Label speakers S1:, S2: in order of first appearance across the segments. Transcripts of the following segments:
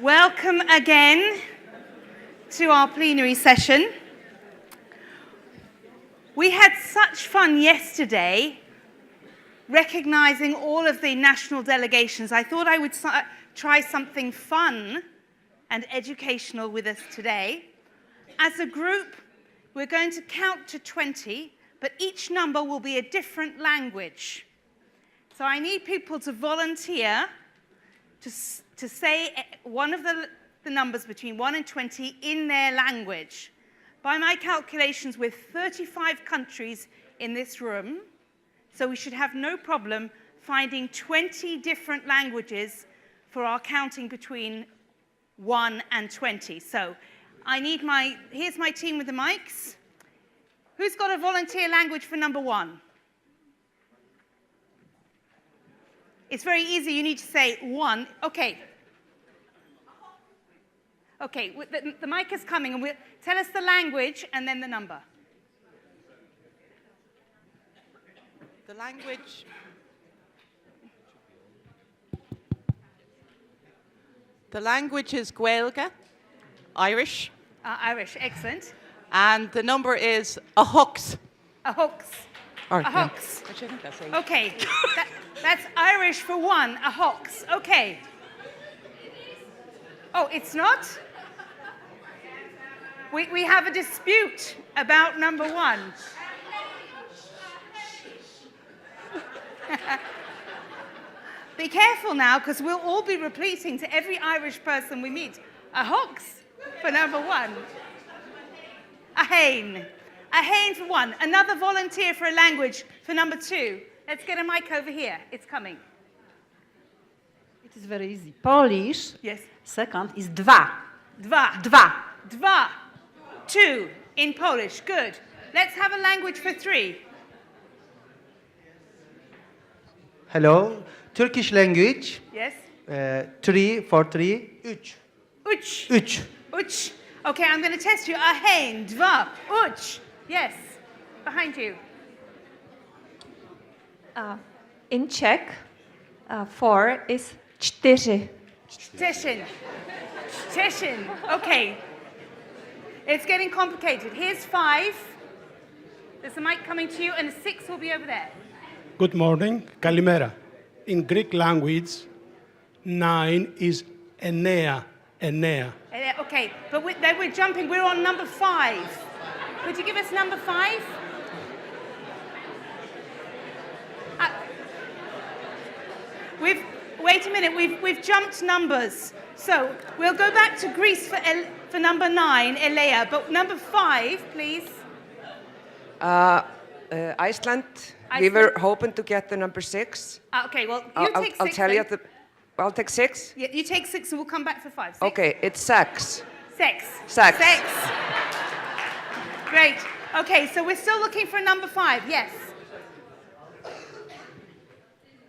S1: Welcome again to our plenary session. We had such fun yesterday recognizing all of the national delegations. I thought I would try something fun and educational with us today. As a group, we're going to count to 20, but each number will be a different language. So I need people to volunteer to say one of the numbers between 1 and 20 in their language. By my calculations, we're 35 countries in this room, so we should have no problem finding 20 different languages for our counting between 1 and 20. So here's my team with the mics. Who's got a volunteer language for number 1? It's very easy, you need to say 1. Okay. Okay, the mic is coming, and tell us the language and then the number.
S2: The language. The language is Gaeilge, Irish.
S1: Irish, excellent.
S2: And the number is a hux.
S1: A hux. A hux. Okay, that's Irish for 1, a hux. Okay. Oh, it's not? We have a dispute about number 1. Be careful now, because we'll all be repeating to every Irish person we meet. A hux for number 1. A hain. A hain for 1. Another volunteer for a language for number 2. Let's get a mic over here. It's coming.
S3: It is very easy. Polish.
S1: Yes.
S3: Second is dwa.
S1: Dwa.
S3: Dwa.
S1: Dwa. 2 in Polish. Good. Let's have a language for 3.
S4: Hello, Turkish language.
S1: Yes.
S4: 3 for 3. Üç.
S1: Üç.
S4: Üç.
S1: Üç. Okay, I'm going to test you. A hain, dwa, üç. Yes. Behind you.
S5: In Czech, 4 is 4.
S1: Czeshin. Czeshin. Okay. It's getting complicated. Here's 5. There's a mic coming to you, and a 6 will be over there.
S6: Good morning. Kalimera. In Greek language, 9 is enea. Enea.
S1: Okay, but we're jumping. We're on number 5. Could you give us number 5? Wait a minute. We've jumped numbers. So we'll go back to Greece for number 9, Elea. But number 5, please.
S7: Iceland. We were hoping to get the number 6.
S1: Okay, well, you take 6.
S7: I'll tell you I'll take 6.
S1: Yeah, you take 6 and we'll come back for 5. 6.
S7: Okay, it's sex.
S1: Sex.
S7: Sex.
S1: Sex. Great. Okay, so we're still looking for number 5. Yes.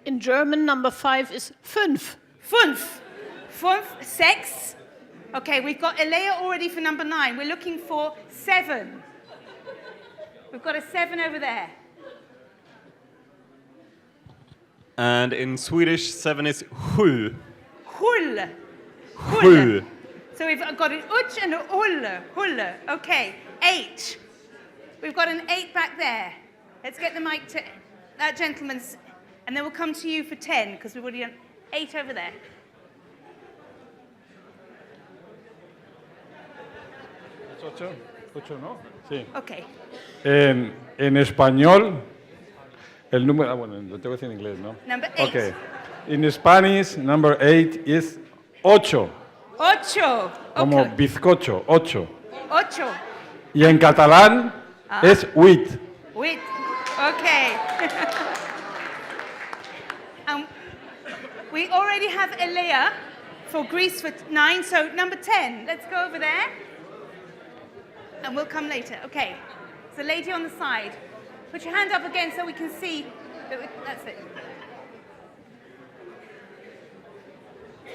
S8: In German, number 5 is 5.
S1: 5. 5. Sex. Okay, we've got Elea already for number 9. We're looking for 7. We've got a 7 over there.
S9: And in Swedish, 7 is hull.
S1: Hull.
S9: Hull.
S1: So we've got an uch and a hull. Hull. Okay. 8. We've got an 8 back there. Let's get the mic to that gentleman's, and then we'll come to you for 10, because we've already done 8 over there.
S10: Ocho, ¿no? Sí.
S1: Okay.
S10: En español, el número... bueno, lo tengo que decir en inglés, ¿no?
S1: Number 8.
S10: Okay. In Spanish, number 8 is 8.
S1: 8.
S10: Como
S1: Okay.
S10: bizcocho, 8.
S1: 8.
S10: Y en catalán es 8.
S1: Wait. Okay. We already have Elea for Greece for 9, so number 10. Let's go over there. And we'll come later. Okay. It's the lady on the side. Put your hand up again so we can see. That's it.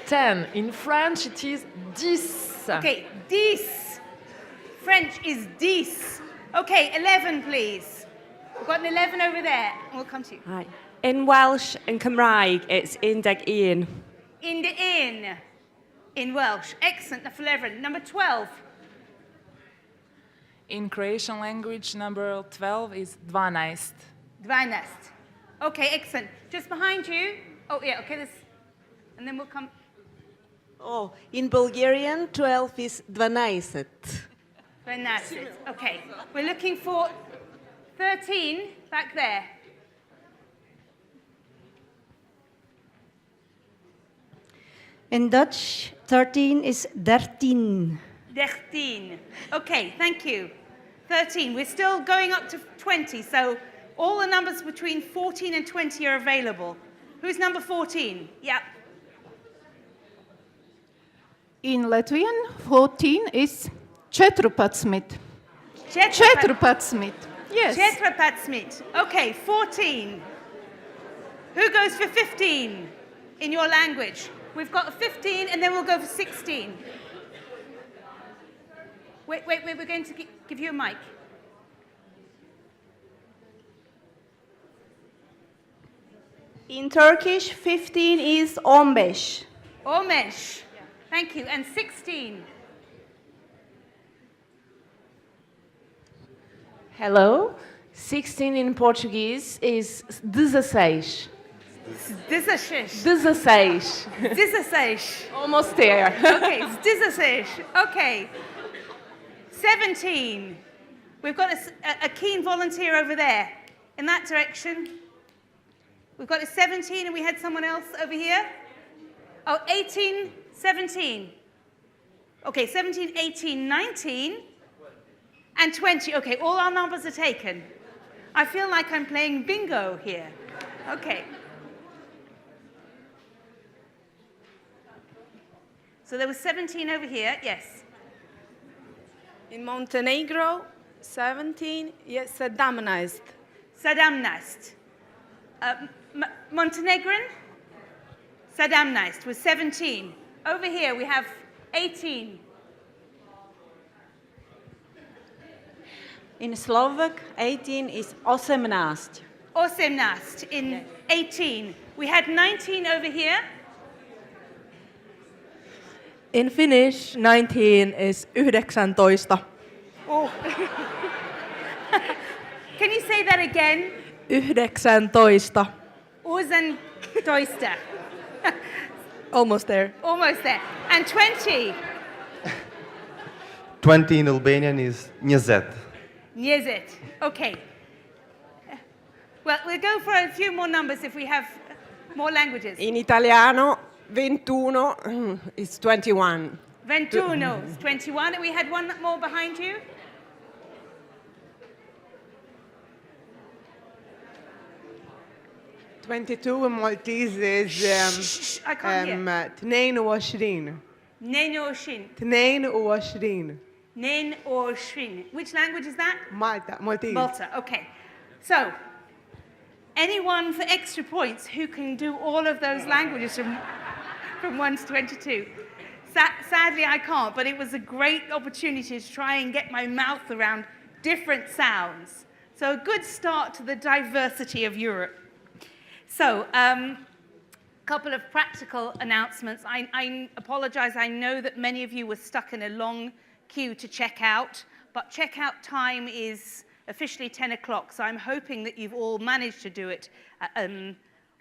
S11: 10. In French, it is 10.
S1: Okay, 10. French is 10. Okay, 11, please. We've got an 11 over there, and we'll come to you.
S5: In Welsh and Cymraeg, it's 11.
S1: In the inn. In Welsh. Excellent. Na Lefryn. Number 12.
S11: In Croatian language, number 12 is 12.
S1: 12. Okay, excellent. Just behind you. Oh, yeah, okay, this. And then we'll come.
S3: Oh, in Bulgarian, 12 is 12.
S1: 12. Okay. We're looking for 13 back there.
S3: In Dutch, 13 is 13.
S1: 13. Okay, thank you. 13. We're still going up to 20, so all the numbers between 14 and 20 are available. Who's number 14? Yeah.
S8: In Latvian, 14 is 14.
S1: 14.
S8: 14. Yes.
S1: 14. Okay, 14. Who goes for 15 in your language? We've got a 15 and then we'll go for 16. Wait, we're going to give you a mic.
S3: In Turkish, 15 is 15.
S1: Omesh. Thank you. And 16.
S11: Hello. 16 in Portuguese is 16.
S1: 16.
S11: 16.
S1: 16.
S11: Almost there.
S1: Okay, 16. Okay. 17. We've got a keen volunteer over there. In that direction. We've got a 17 and we had someone else over here. Oh, 18, 17. Okay, 17, 18, 19, and 20. Okay, all our numbers are taken. I feel like I'm playing bingo here. Okay. So there was 17 over here, yes.
S12: In Montenegro, 17, yes, Sadamnized.
S1: Sadamnized. Montenegrin, Sadamnized was 17. Over here we have 18.
S3: In Slovak, 18 is 18.
S1: 18 in 18. We had 19 over here.
S12: In Finnish, 19 is 19.
S1: Oh. Can you say that again?
S12: 19.
S1: Usen toista.
S12: Almost there.
S1: Almost there. And 20.
S4: 20 in Albanian is njezet.
S1: Njezet. Okay. Well, we'll go for a few more numbers if we have more languages.
S7: In Italiano, 21 is 21.
S1: 21 is 21. And we had one more behind you.
S12: $22 in Maltese is
S1: I can't hear.
S12: 22.
S1: Nenoshin.
S12: 22.
S1: Nenoshin. Which language is that?
S12: Maltese.
S1: Malta. Okay. So, anyone for extra points who can do all of those languages from 1 to 22? Sadly, I can't, but it was a great opportunity to try and get my mouth around different sounds. So a good start to the diversity of Europe. So, a couple of practical announcements. I apologize. I know that many of you were stuck in a long queue to check out, but checkout time is officially 10 o'clock, so I'm hoping that you've all managed to do it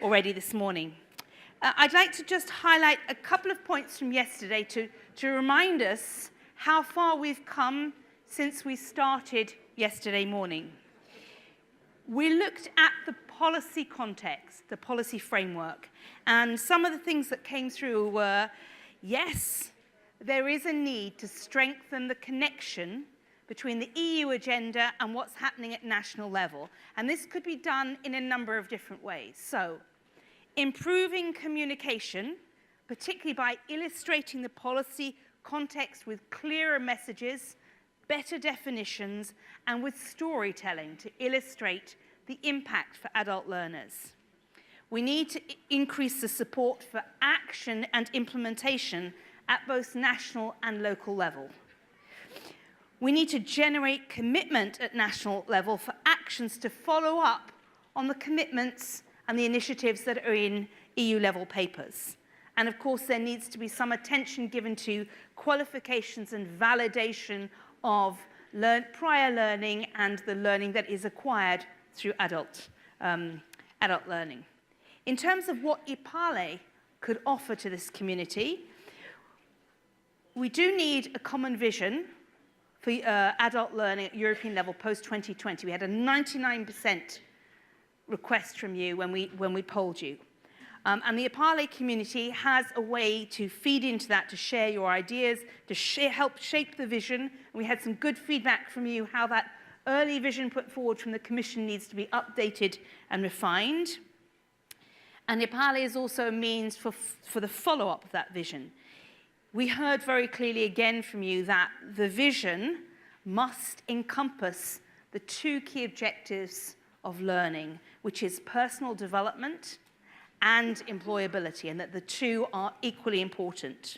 S1: already this morning. I'd like to just highlight a couple of points from yesterday to remind us how far we've come since we started yesterday morning. We looked at the policy context, the policy framework, and some of the things that came through were, yes, there is a need to strengthen the connection between the EU agenda and what's happening at national level. And this could be done in a number of different ways. So, improving communication, particularly by illustrating the policy context with clearer messages, better definitions, and with storytelling to illustrate the impact for adult learners. We need to increase the support for action and implementation at both national and local level. We need to generate commitment at national level for actions to follow up on the commitments and the initiatives that are in EU-level papers. And of course, there needs to be some attention given to qualifications and validation of prior learning and the learning that is acquired through adult learning. In terms of what EPALE could offer to this community, we do need a common vision for adult learning at European level post-2020. We had a 99% request from you when we polled you. And the EPALE community has a way to feed into that, to share your ideas, to help shape the vision. And we had some good feedback from you how that early vision put forward from the Commission needs to be updated and refined. And EPALE is also a means for the follow-up of that vision. We heard very clearly again from you that the vision must encompass the two key objectives of learning, which is personal development and employability, and that the two are equally important.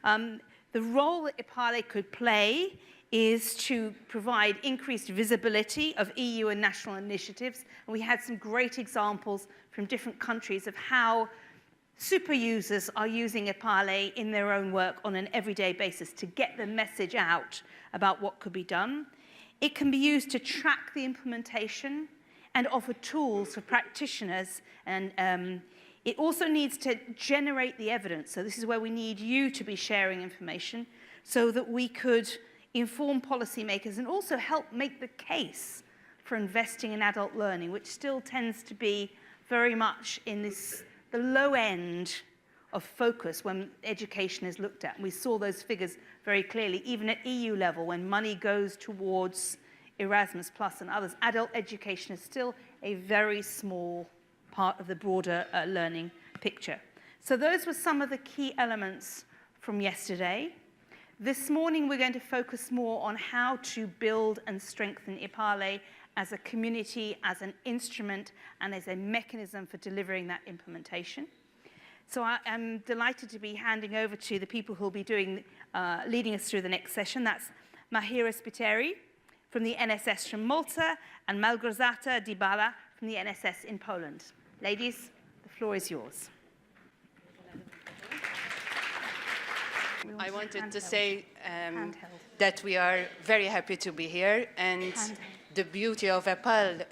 S1: The role that EPALE could play is to provide increased visibility of EU and national initiatives. And we had some great examples from different countries of how super users are using EPALE in their own work on an everyday basis to get the message out about what could be done. It can be used to track the implementation and offer tools for practitioners. And it also needs to generate the evidence. So this is where we need you to be sharing information so that we could inform policymakers and also help make the case for investing in adult learning, which still tends to be very much in the low end of focus when education is looked at. And we saw those figures very clearly, even at EU level, when money goes towards Erasmus Plus and others. Adult education is still a very small part of the broader learning picture. So those were some of the key elements from yesterday. This morning, we're going to focus more on how to build and strengthen EPALE as a community, as an instrument, and as a mechanism for delivering that implementation. So I am delighted to be handing over to the people who will be leading us through the next session. That's Mahira Spiteri from the NSS from Malta and Malgorzata Dybala from the NSS in Poland. Ladies, the floor is yours.
S13: I wanted to say that we are very happy to be here, and the beauty of EPALE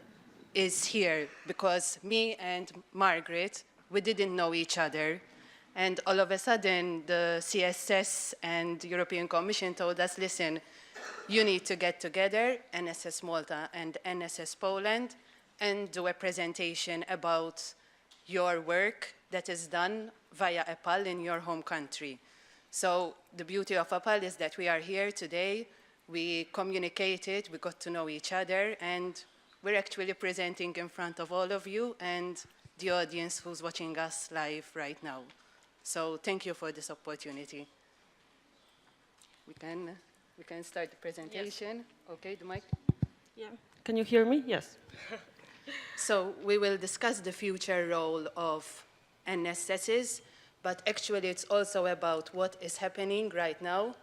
S13: is here because me and Margaret, we didn't know each other, and all of a sudden the CSS and European Commission told us, listen, you need to get together, NSS Malta and NSS Poland, and do a presentation about your work that is done via EPALE in your home country. So the beauty of EPALE is that we are here today, we communicated, we got to know each other, and we're actually presenting in front of all of you and the audience who's watching us live right now. So thank you for this opportunity. We can start the presentation. Yes. Okay, the mic?
S14: Yeah. Can you hear me? Yes.
S13: So we will discuss the future role of NSSs, but actually it's also about what is happening right now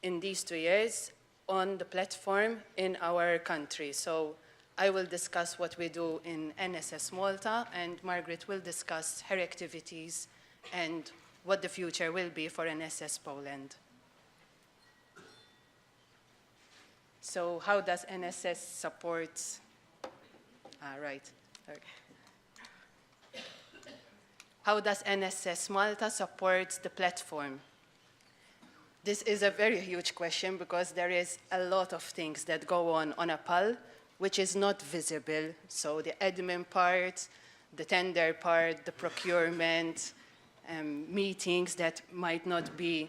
S13: in these 2 years on the platform in our country. So I will discuss what we do in NSS Malta, and Margaret will discuss her activities and what the future will be for NSS Poland. So how does NSS support? Right. Okay. How does NSS Malta support the platform? This is a very huge question because there is a lot of things that go on EPALE which is not visible. So the admin part, the tender part, the procurement, meetings that might not be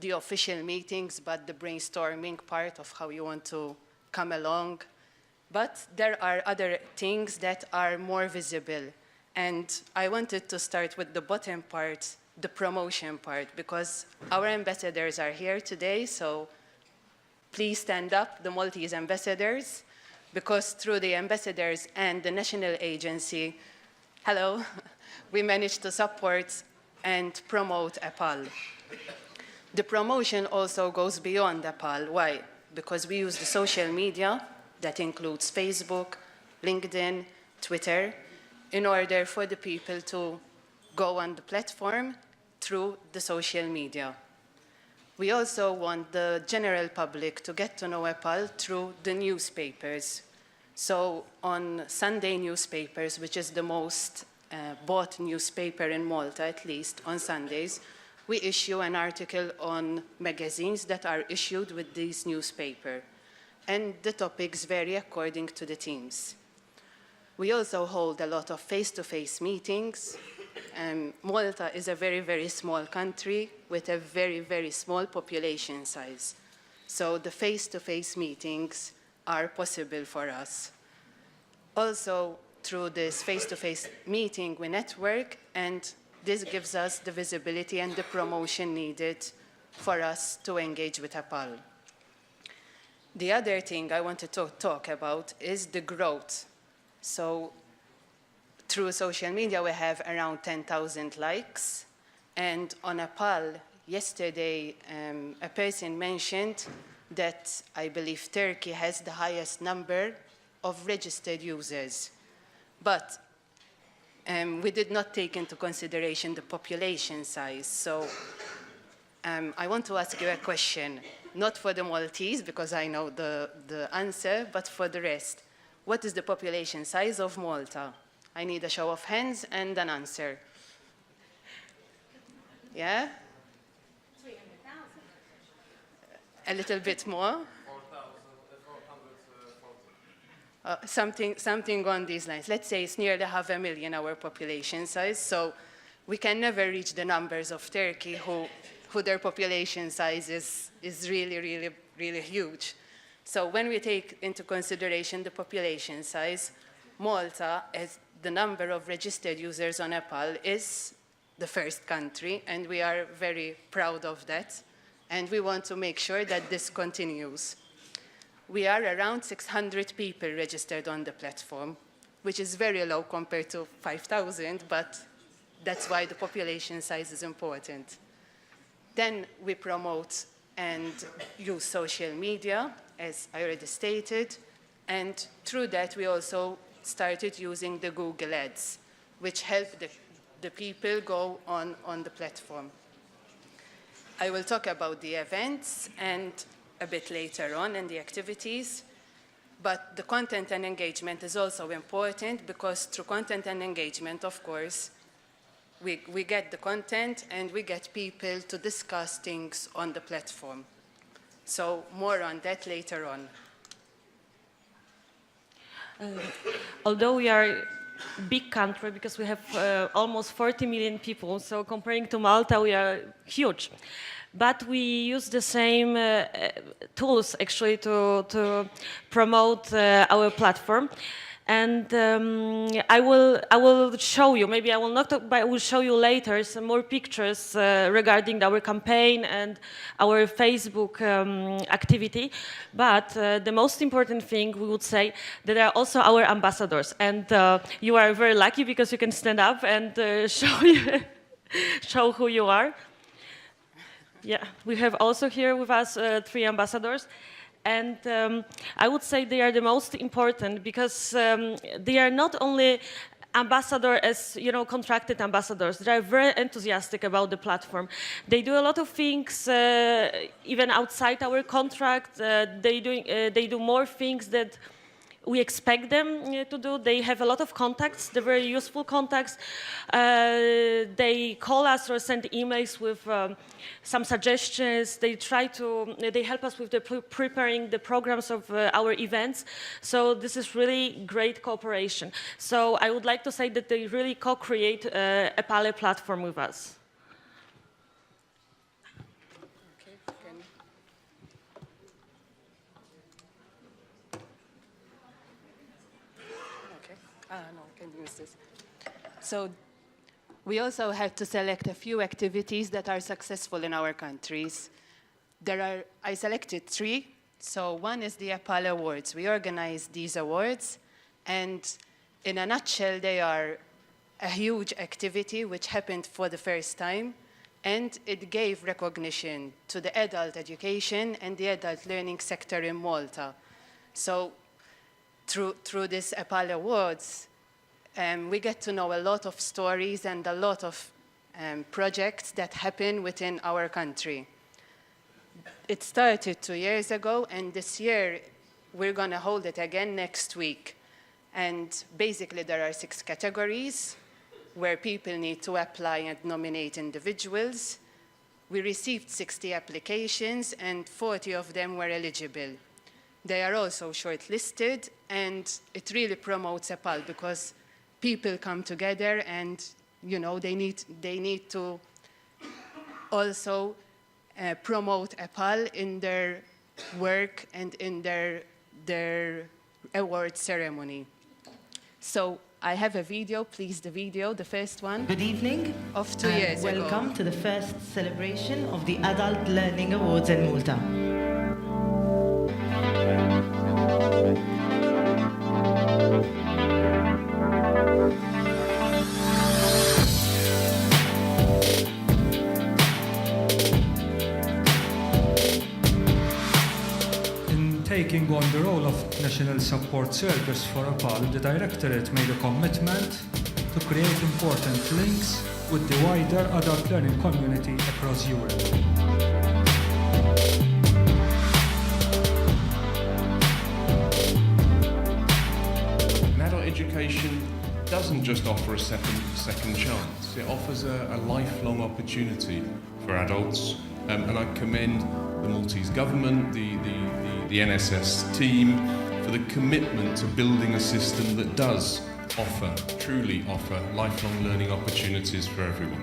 S13: the official meetings, but the brainstorming part of how you want to come along. But there are other things that are more visible. And I wanted to start with the bottom part, the promotion part, because our ambassadors are here today, so please stand up, the Maltese ambassadors, because through the ambassadors and the national agency, hello, we managed to support and promote EPALE. The promotion also goes beyond EPALE. Why? Because we use the social media, that includes Facebook, LinkedIn, Twitter, in order for the people to go on the platform through the social media. We also want the general public to get to know EPALE through the newspapers. So on Sunday newspapers, which is the most bought newspaper in Malta, at least on Sundays, we issue an article on magazines that are issued with this newspaper. And the topics vary according to the themes. We also hold a lot of face-to-face meetings. Malta is a very, very small country with a very, very small population size. So the face-to-face meetings are possible for us. Also, through this face-to-face meeting, we network, and this gives us the visibility and the promotion needed for us to engage with EPALE. The other thing I wanted to talk about is the growth. So through social media, we have around 10,000 likes. And on EPALE, yesterday, a person mentioned that I believe Turkey has the highest number of registered users. But we did not take into consideration the population size. So I want to ask you a question, not for the Maltese, because I know the answer, but for the rest. What is the population size of Malta? I need a show of hands and an answer. Yeah?
S1: 300,000.
S13: A little bit more? Something on these lines. Let's say it's nearly 500,000 our population size, so we can never reach the numbers of Turkey, who their population size is really, really, really huge. So when we take into consideration the population size, Malta, as the number of registered users on EPALE, is the first country, and we are very proud of that, and we want to make sure that this continues. We are around 600 people registered on the platform, which is very low compared to 5,000, but that's why the population size is important. Then we promote and use social media, as I already stated, and through that we also started using the Google Ads, which help the people go on the platform. I will talk about the events and a bit later on in the activities, but the content and engagement is also important, because through content and engagement, of course, we get the content and we get people to discuss things on the platform. So more on that later on.
S14: Although we are a big country, because we have almost 40 million people, so comparing to Malta, we are huge. But we use the same tools actually to promote our platform. And I will show you, maybe I will not talk, but I will show you later some more pictures regarding our campaign and our Facebook activity. But the most important thing we would say that they are also our ambassadors. And you are very lucky, because you can stand up and show who you are. Yeah, we have also here with us 3 ambassadors. And I would say they are the most important, because they are not only ambassadors as, contracted ambassadors. They are very enthusiastic about the platform. They do a lot of things even outside our contract. They do more things that we expect them to do. They have a lot of contacts, they're very useful contacts. They call us or send emails with some suggestions. They help us with preparing the programs of our events. So this is really great cooperation. So I would like to say that they really co-create a EPALE platform with us.
S13: No, I can use this. So we also have to select a few activities that are successful in our countries. I selected 3. So one is the EPALE Awards. We organize these awards, and in a nutshell, they are a huge activity which happened for the first time, and it gave recognition to the adult education and the adult learning sector in Malta. So through this EPALE Awards, we get to know a lot of stories and a lot of projects that happen within our country. It started 2 years ago, and this year we're going to hold it again next week. And basically there are 6 categories where people need to apply and nominate individuals. We received 60 applications and 40 of them were eligible. They are also shortlisted, and it really promotes EPALE because people come together and they need to also promote EPALE in their work and in their award ceremony. So I have a video, please, the video, the first one.
S15: Good evening.
S13: Of 2 years ago.
S15: Welcome to the first celebration of the Adult Learning Awards in Malta.
S16: Taking on the role of National Support Service for EPALE, the Directorate made a commitment to create important links with the wider adult learning community across Europe.
S17: Adult education doesn't just offer a second chance, it offers a lifelong opportunity for adults, and I commend the Maltese government, the NSS team, for the commitment to building a system that does truly offer lifelong learning opportunities for everyone.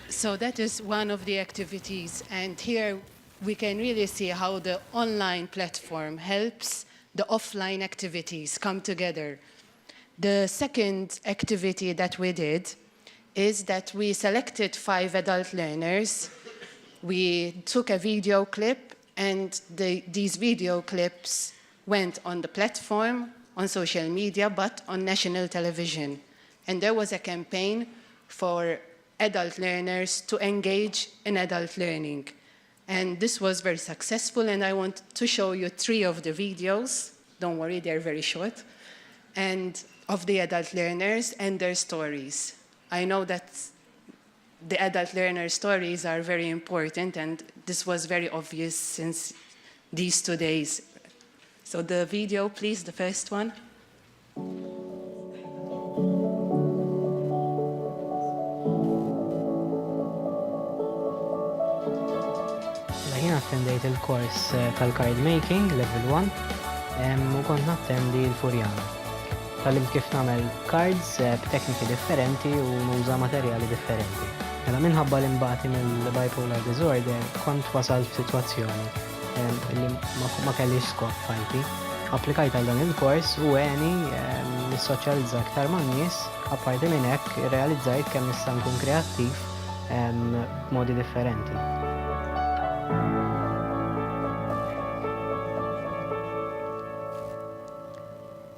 S13: So that is one of the activities, and here we can really see how the online platform helps the offline activities come together. The second activity that we did is that we selected 5 adult learners. We took a video clip, and these video clips went on the platform, on social media, but on national television. And there was a campaign for adult learners to engage in adult learning. And this was very successful, and I want to show you 3 of the videos. Don't worry, they're very short. And of the adult learners and their stories. I know that the adult learner stories are very important, and this was very obvious since these 2 days. So the video, please, the first one.
S18: Jien attendejt il-kors tal-card making, level 1, u kont nattendi l-Furjana. Tallimt kif nagħmel cards b'tekniki differenti u nuża materjali differenti. Mela minħabba li mbagħti mill-bipolar disorder kont wasalt f'sitwazzjoni li ma kellix skop fajti. Applikajt għal dan il-kors u għeni nissoċjalizza aktar man-nies, apparti minn hekk irrealizzajt kemm nista' nkun kreattiv b'modi differenti.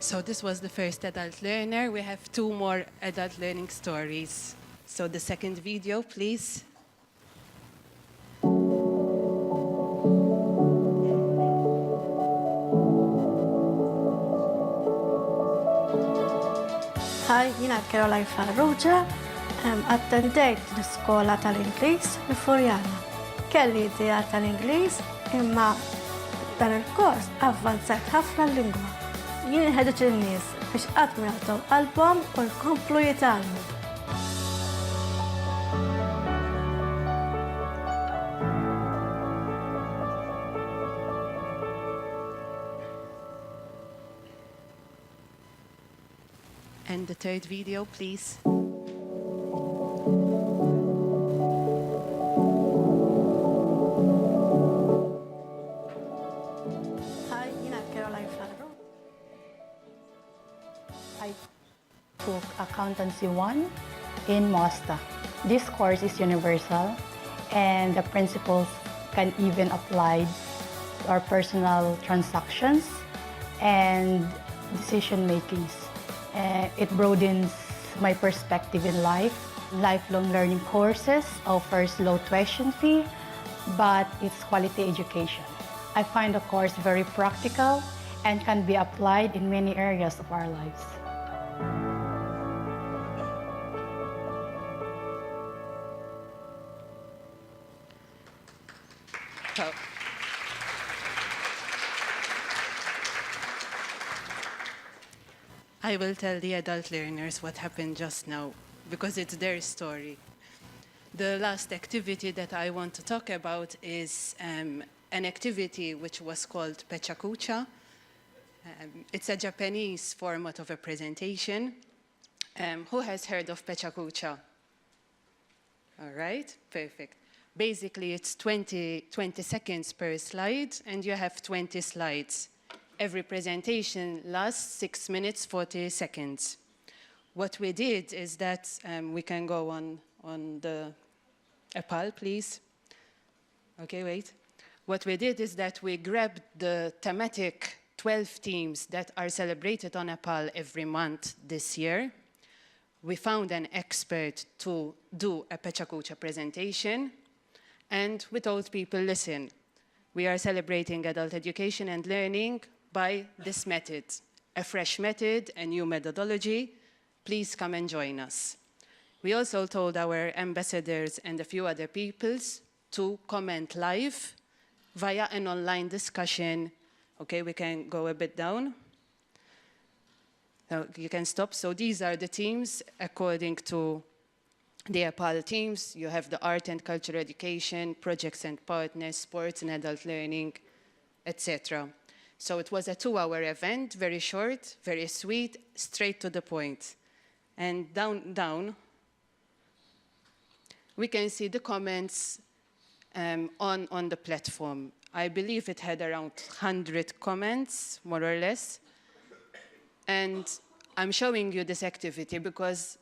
S13: So this was the first adult learner. We have 2 more adult learning stories. So the second video, please.
S19: Hi, jina Caroline Farrugia, attendejt l-iskola tal-Ingliż l-Furjana. Kelli idea tal-Ingliż imma dan il-kors avvanzat ħafna l-lingwa. Jien ħedet il-nies biex qatt ma jagħtu qalbhom u jkomplu jitgħallmu.
S13: And the third video, please.
S19: Hi, Ina Caroline Faro. I took Accountancy 1 in Mosta. This course is universal and the principles can even apply to our personal transactions and decision makings. It broadens my perspective in life. Lifelong learning courses offers low tuition fee, but it's quality education. I find the course very practical and can be applied in many areas of our lives.
S13: So, I will tell the adult learners what happened just now, because it's their story. The last activity that I want to talk about is an activity which was called Pechakucha. It's a Japanese format of a presentation. Who has heard of Pechakucha? All right, perfect. Basically, it's 20 seconds per slide, and you have 20 slides. Every presentation lasts 6 minutes, 40 seconds. What we did is that, we can go on the EPALE, please. Okay, wait. What we did is that we grabbed the thematic 12 themes that are celebrated on EPALE every month this year. We found an expert to do a Pechakucha presentation, and we told people, listen, we are celebrating adult education and learning by this method, a fresh method, a new methodology. Please come and join us. We also told our ambassadors and a few other peoples to comment live via an online discussion. Okay, we can go a bit down. So you can stop. So these are the teams according to the EPALE teams. You have the art and culture education, projects and partners, sports and adult learning, etc. So it was a 2-hour event, very short, very sweet, straight to the point. And down, we can see the comments on the platform. I believe it had around 100 comments, more or less. And I'm showing you this activity because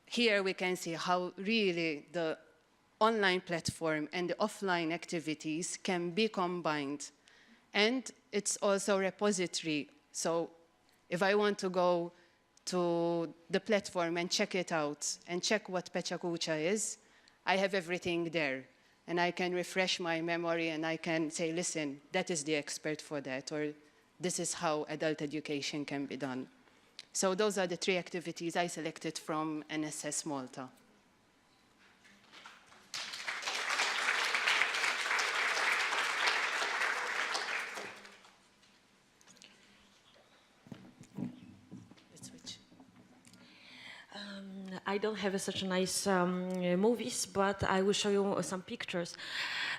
S13: here we can see how really the online platform and the offline activities can be combined. And it's also a repository. So if I want to go to the platform and check it out and check what Pechakucha is, I have everything there. And I can refresh my memory and I can say, listen, that is the expert for that, or this is how adult education can be done. So those are the 3 activities I selected from NSS Malta.
S14: I don't have such nice movies, but I will show you some pictures.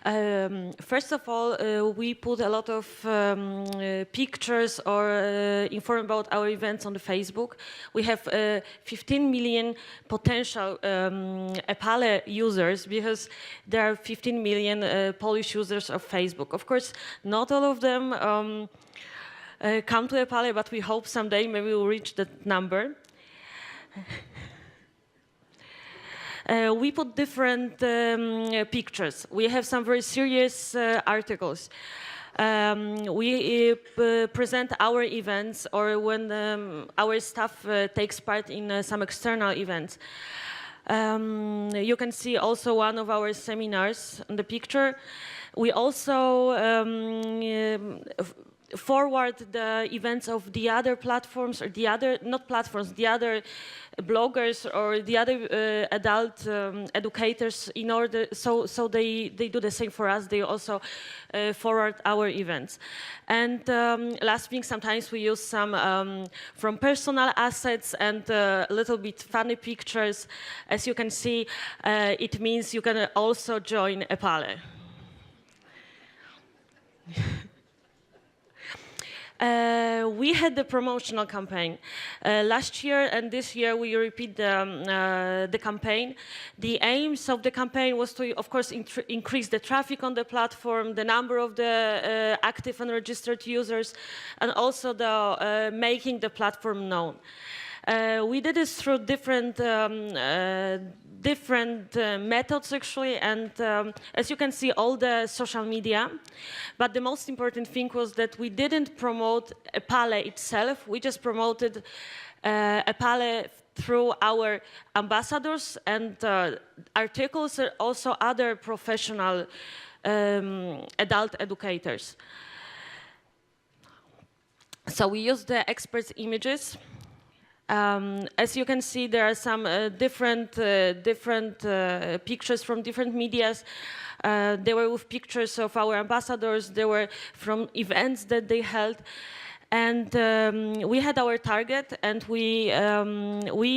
S14: First of all, we put a lot of pictures or inform about our events on the Facebook. We have 15 million potential EPALE users because there are 15 million Polish users of Facebook. Of course, not all of them come to EPALE, but we hope someday maybe we'll reach that number. We put different pictures. We have some very serious articles. We present our events or when our staff takes part in some external events. You can see also one of our seminars in the picture. We also forward the events of the other platforms or the other, not platforms, the other bloggers or the other adult educators in order, so they do the same for us. They also forward our events. And last thing, sometimes we use some from personal assets and a little bit funny pictures. As you can see, it means you can also join EPALE. We had the promotional campaign last year, and this year we repeat the campaign. The aims of the campaign was to, of course, increase the traffic on the platform, the number of the active and registered users, and also the making the platform known. We did this through different methods, actually, and as you can see, all the social media. But the most important thing was that we didn't promote EPALE itself. We just promoted EPALE through our ambassadors and articles, and also other professional adult educators. So we used the experts' images. As you can see, there are some different pictures from different medias. They were with pictures of our ambassadors. They were from events that they held. And we had our target, and we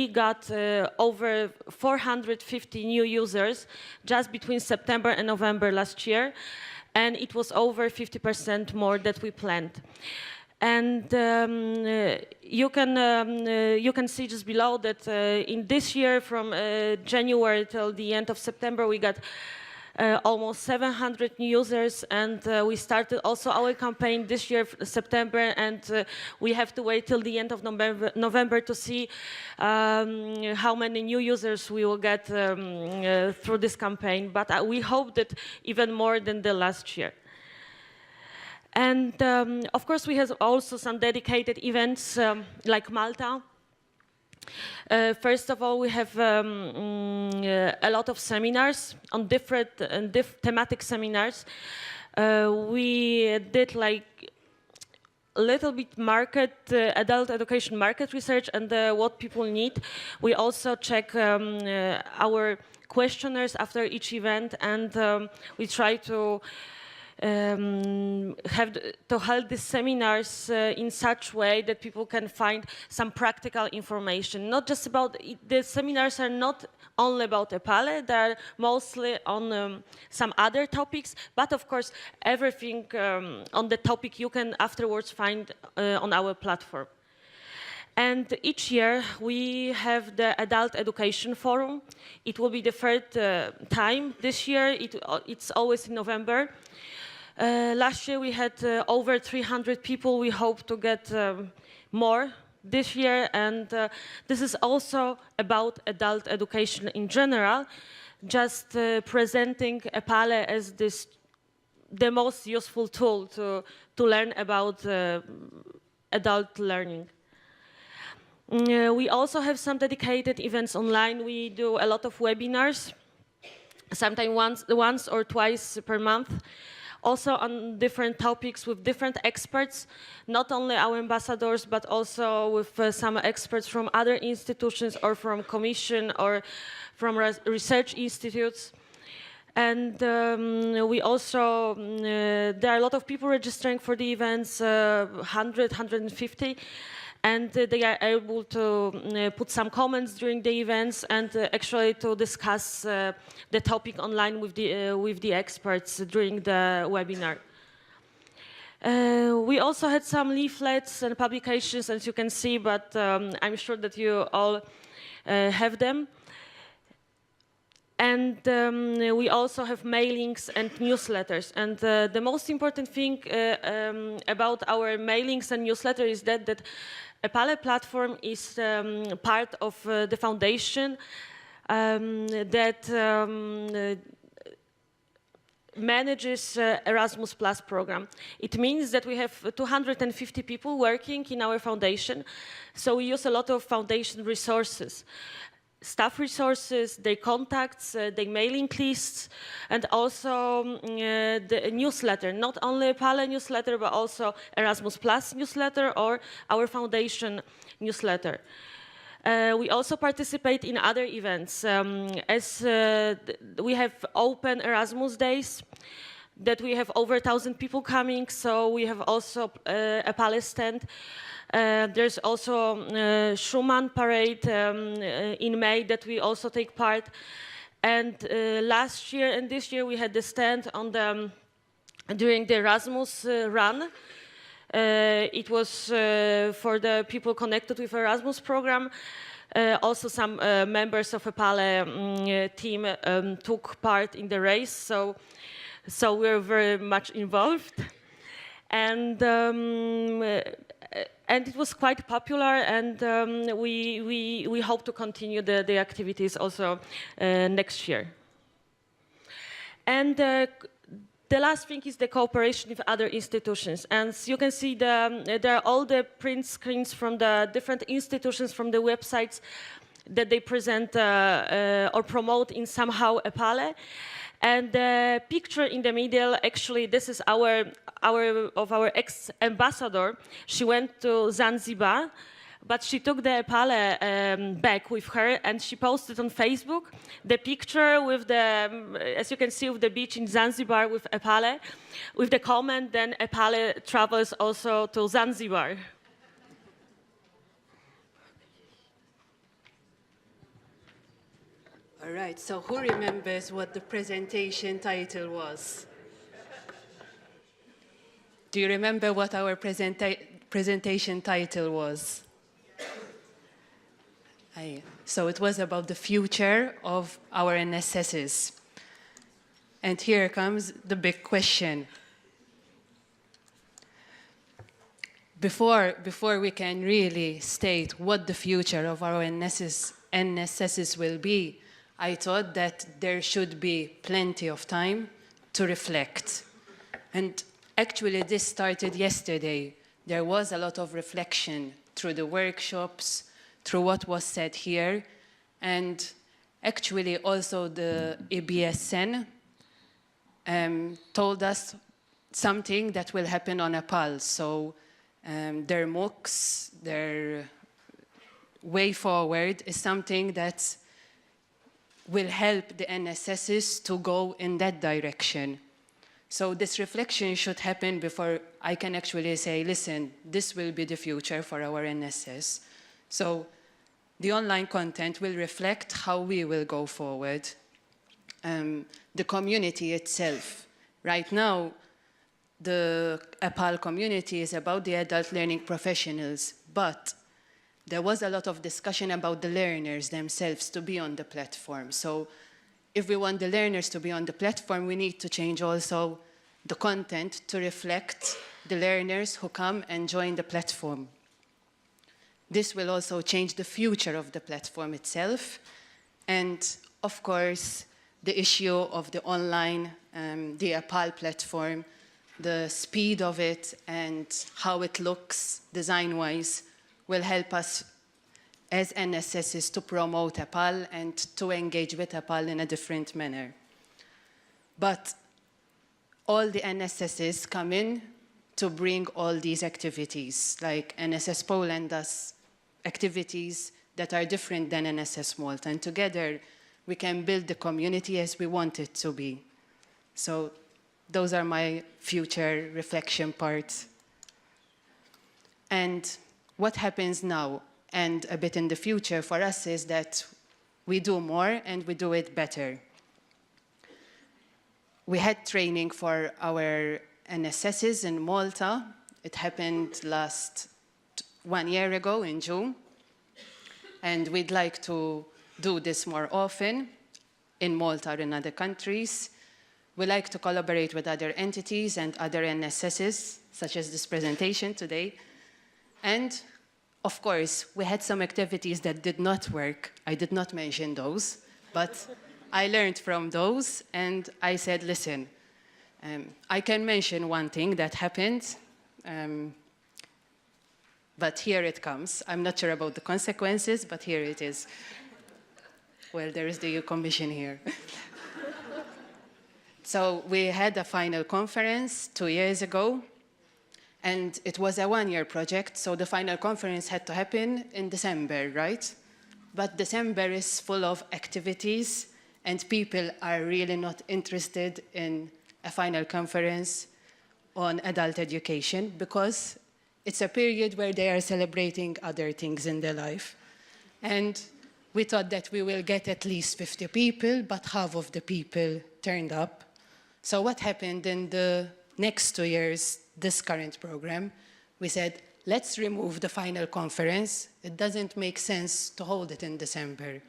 S14: got over 450 new users just between September and November last year. And it was over 50% more that we planned. And you can see just below that in this year, from January till the end of September, we got almost 700 new users, and we started also our campaign this year, September, and we have to wait till the end of November to see how many new users we will get through this campaign. But we hope that even more than the last year. And of course, we have also some dedicated events like Malta. First of all, we have a lot of seminars on different thematic seminars. We did like a little bit adult education market research and what people need. We also check our questionnaires after each event, and we try to hold these seminars in such way that people can find some practical information. Not just about the seminars are not only about EPALE, they're mostly on some other topics, but of course everything on the topic you can afterwards find on our platform. And each year we have the Adult Education Forum. It will be the third time. This year it's always in November. Last year we had over 300 people. We hope to get more this year, and this is also about adult education in general, just presenting EPALE as the most useful tool to learn about adult learning. We also have some dedicated events online. We do a lot of webinars, sometimes once or twice per month. Also on different topics with different experts, not only our ambassadors, but also with some experts from other institutions or from Commission or from research institutes. And we also, there are a lot of people registering for the events, 100, 150. And they are able to put some comments during the events and actually to discuss the topic online with the experts during the webinar. We also had some leaflets and publications, as you can see, but I'm sure that you all have them. And we also have mailings and newsletters. And the most important thing about our mailings and newsletters is that EPALE platform is part of the foundation that manages Erasmus Plus program. It means that we have 250 people working in our foundation, so we use a lot of foundation resources. Staff resources, their contacts, their mailing lists, and also the newsletter, not only a EPALE newsletter, but also Erasmus Plus newsletter or our foundation newsletter. We also participate in other events. As we have open Erasmus days, that we have over 1,000 people coming, so we have also a EPALE stand. There's also Schumann parade in May that we also take part. And last year and this year we had the stand on during the Erasmus run. It was for the people connected with Erasmus program. Also, some members of EPALE team took part in the race, so we're very much involved. And it was quite popular, and we hope to continue the activities also next year. And the last thing is the cooperation with other institutions. And you can see there are all the print screens from the different institutions from the websites that they present or promote in somehow EPALE. And the picture in the middle, actually, this is our ex-ambassador. She went to Zanzibar, but she took the EPALE bag with her, and she posted on Facebook the picture with the, as you can see, with the beach in Zanzibar with EPALE, with the comment, then EPALE travels also to Zanzibar.
S13: All right, so who remembers what the presentation title was? Do you remember what our presentation title was? So it was about the future of our NSSs. And here comes the big question. Before we can really state what the future of our NSSs will be, I thought that there should be plenty of time to reflect. And actually, this started yesterday. There was a lot of reflection through the workshops, through what was said here, and actually also the EBSN told us something that will happen on EPALE. So their MOOCs, their way forward is something that will help the NSSs to go in that direction. So this reflection should happen before I can actually say, listen, this will be the future for our NSS. So the online content will reflect how we will go forward. The community itself. Right now, the EPALE community is about the adult learning professionals, but there was a lot of discussion about the learners themselves to be on the platform. So if we want the learners to be on the platform, we need to change also the content to reflect the learners who come and join the platform. This will also change the future of the platform itself. And of course, the issue of the online, the EPALE platform, the speed of it and how it looks design-wise will help us as NSSs to promote EPALE and to engage with EPALE in a different manner. But all the NSSs come in to bring all these activities, like NSS Poland does activities that are different than NSS Malta, and together we can build the community as we want it to be. So those are my future reflection parts. And what happens now and a bit in the future for us is that we do more and we do it better. We had training for our NSSs in Malta. It happened 1 year ago in June. And we'd like to do this more often in Malta or in other countries. We like to collaborate with other entities and other NSSs, such as this presentation today. And of course, we had some activities that did not work. I did not mention those, but I learned from those, and I said, listen, I can mention one thing that happened, but here it comes. I'm not sure about the consequences, but here it is. Well, there is the EU Commission here. So we had a final conference 2 years ago, and it was a one-year project, so the final conference had to happen in December, right? But December is full of activities, and people are really not interested in a final conference on adult education because it's a period where they are celebrating other things in their life. And we thought that we will get at least 50 people, but half of the people turned up. So what happened in the next 2 years, this current program, we said, let's remove the final conference. It doesn't make sense to hold it in December.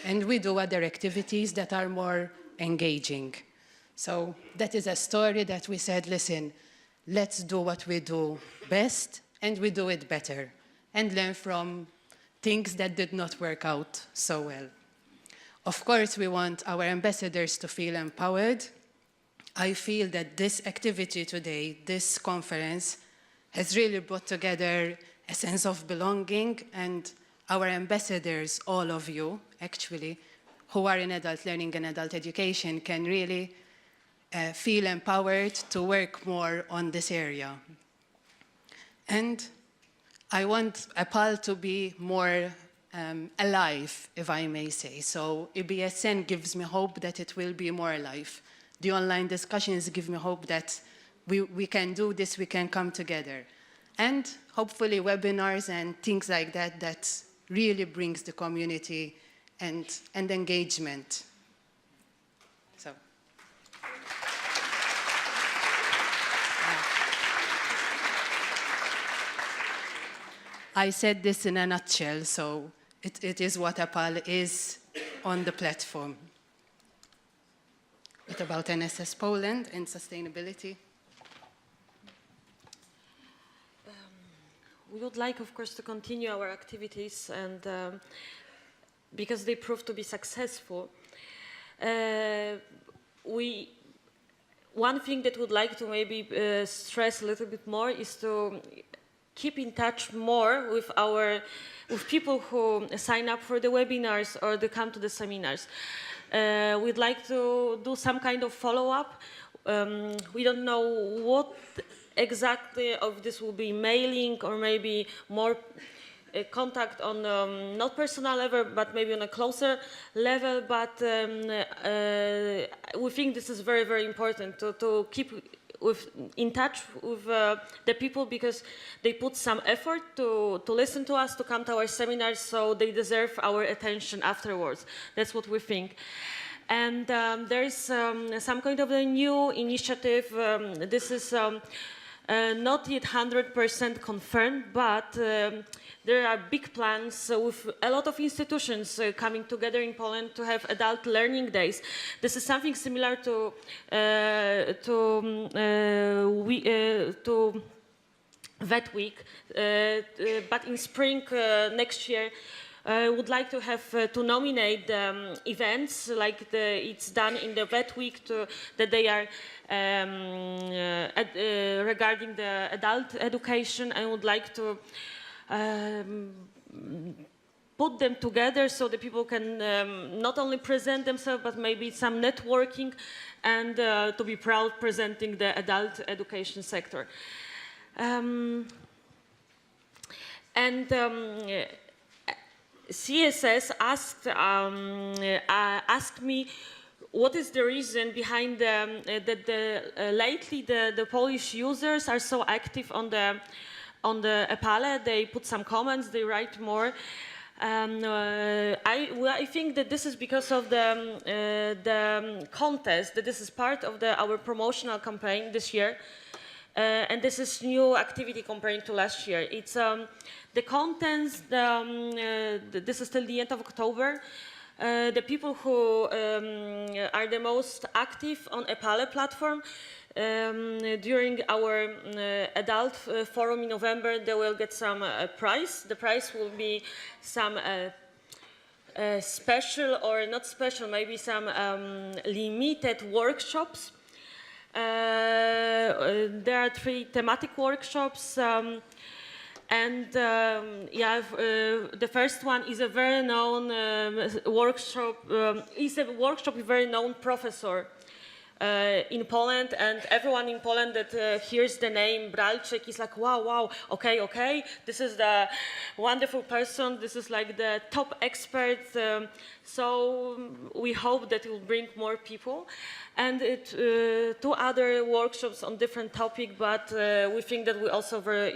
S13: And we do other activities that are more engaging. So that is a story that we said, listen, let's do what we do best, and we do it better, and learn from things that did not work out so well. Of course, we want our ambassadors to feel empowered. I feel that this activity today, this conference, has really brought together a sense of belonging, and our ambassadors, all of you, actually, who are in adult learning and adult education, can really feel empowered to work more on this area. And I want EPALE to be more alive, if I may say. So EBSN gives me hope that it will be more alive. The online discussions give me hope that we can do this, we can come together. And hopefully webinars and things like that, that really brings the community and engagement. So. I said this in a nutshell, so it is what EPALE is on the platform. What about NSS Poland and sustainability?
S14: We would like, of course, to continue our activities, and because they proved to be successful. One thing that we'd like to maybe stress a little bit more is to keep in touch more with people who sign up for the webinars or they come to the seminars. We'd like to do some kind of follow-up. We don't know what exactly of this will be mailing or maybe more contact on not personal level, but maybe on a closer level. But we think this is very, very important to keep in touch with the people, because they put some effort to listen to us, to come to our seminars, so they deserve our attention afterwards. That's what we think. And there is some kind of a new initiative. This is not yet 100% confirmed, but there are big plans with a lot of institutions coming together in Poland to have adult learning days. This is something similar to Vet Week, but in spring next year. I would like to have to nominate events like it's done in the Vet Week, that they are regarding the adult education. I would like to put them together so that people can not only present themselves, but maybe some networking, and to be proud presenting the adult education sector. CSS asked me what is the reason behind that lately the Polish users are so active on the EPALE. They put some comments, they write more. I think that this is because of the contest, that this is part of our promotional campaign this year. And this is new activity comparing to last year. It's the contents, this is till the end of October. The people who are the most active on EPALE platform, during our adult forum in November, they will get some prize. The prize will be some special or not special, maybe some limited workshops. There are 3 thematic workshops, the first one is a very known workshop. Is a workshop with a very known professor in Poland, and everyone in Poland that hears the name Bralczyk is like, wow, okay, this is the wonderful person, this is like the top expert, so we hope that it will bring more people. And 2 other workshops on different topic, but we think that we're also very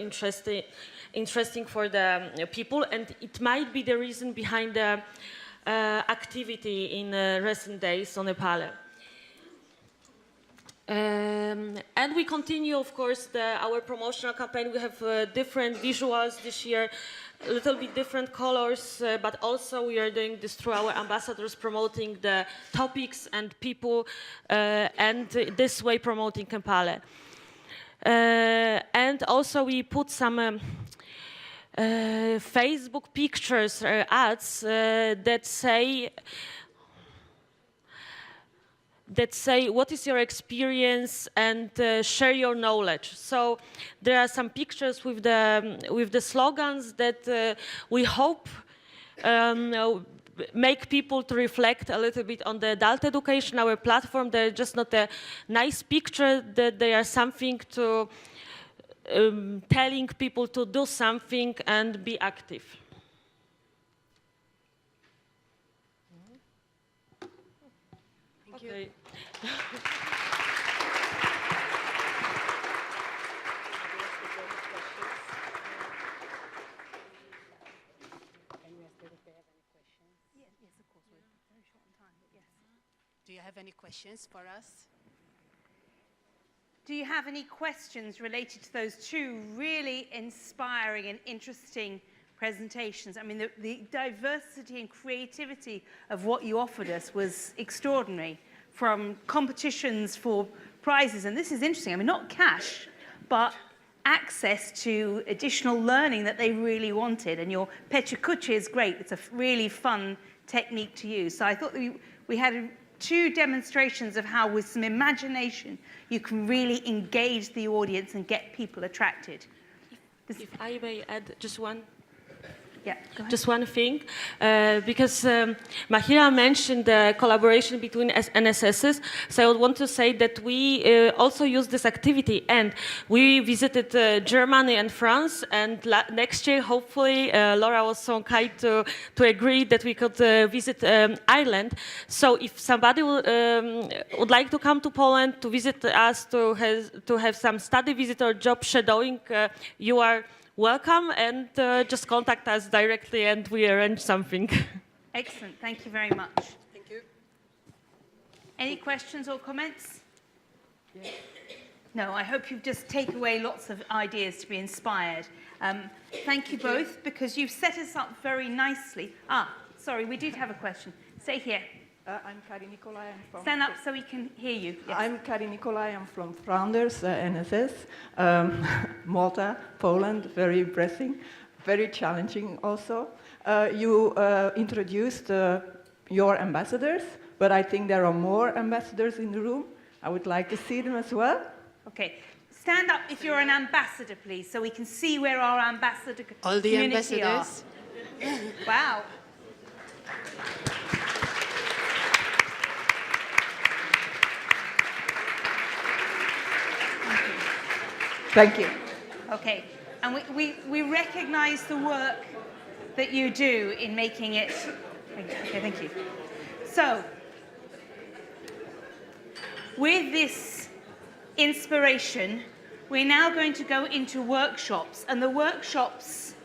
S14: interesting for the people, and it might be the reason behind the activity in recent days on EPALE. And we continue, of course, our promotional campaign. We have different visuals this year, a little bit different colors, but also we are doing this through our ambassadors, promoting the topics and people, and this way promoting EPALE. And also we put some Facebook pictures, ads that say what is your experience and share your knowledge. So there are some pictures with the slogans that we hope make people to reflect a little bit on the adult education, our platform. They're just not a nice picture, that they are something to telling people to do something and be active.
S13: Thank you.
S14: Okay.
S13: Do you have any questions for us?
S1: Do you have any questions related to those two really inspiring and interesting presentations? I mean, the diversity and creativity of what you offered us was extraordinary, from competitions for prizes, and this is interesting, I mean, not cash, but access to additional learning that they really wanted, and your Peçe is great. It's a really fun technique to use. So I thought that we had two demonstrations of how, with some imagination, you can really engage the audience and get people attracted.
S14: If I may add just one.
S1: Yeah, go ahead.
S14: Just one thing, because Mahira mentioned the collaboration between NSSs, so I would want to say that we also use this activity, and we visited Germany and France, and next year, hopefully, Laura was so kind to agree that we could visit Ireland. So if somebody would like to come to Poland to visit us, to have some study visit or job shadowing, you are welcome, and just contact us directly and we arrange something.
S1: Excellent, thank you very much.
S13: Thank you.
S1: Any questions or comments? Yeah. No, I hope you've just taken away lots of ideas to be inspired. Thank you both, because you've set us up very nicely. Sorry, we did have a question. Stay here.
S20: I'm Kari Nicolai. I'm from
S1: Stand up so we can hear you. Yes.
S20: I'm Kari Nicolai. I'm from Flanders, NSS, Malta, Poland. Very impressive, very challenging also. You introduced your ambassadors, but I think there are more ambassadors in the room. I would like to see them as well.
S1: Okay. Stand up if you're an ambassador, please, so we can see where our ambassador
S13: All the
S1: community
S13: ambassadors.
S1: are. Wow.
S20: Thank you.
S1: Okay, and we recognize the work that you do in making it. Okay, thank you. So, with this inspiration, we're now going to go into workshops, and the workshops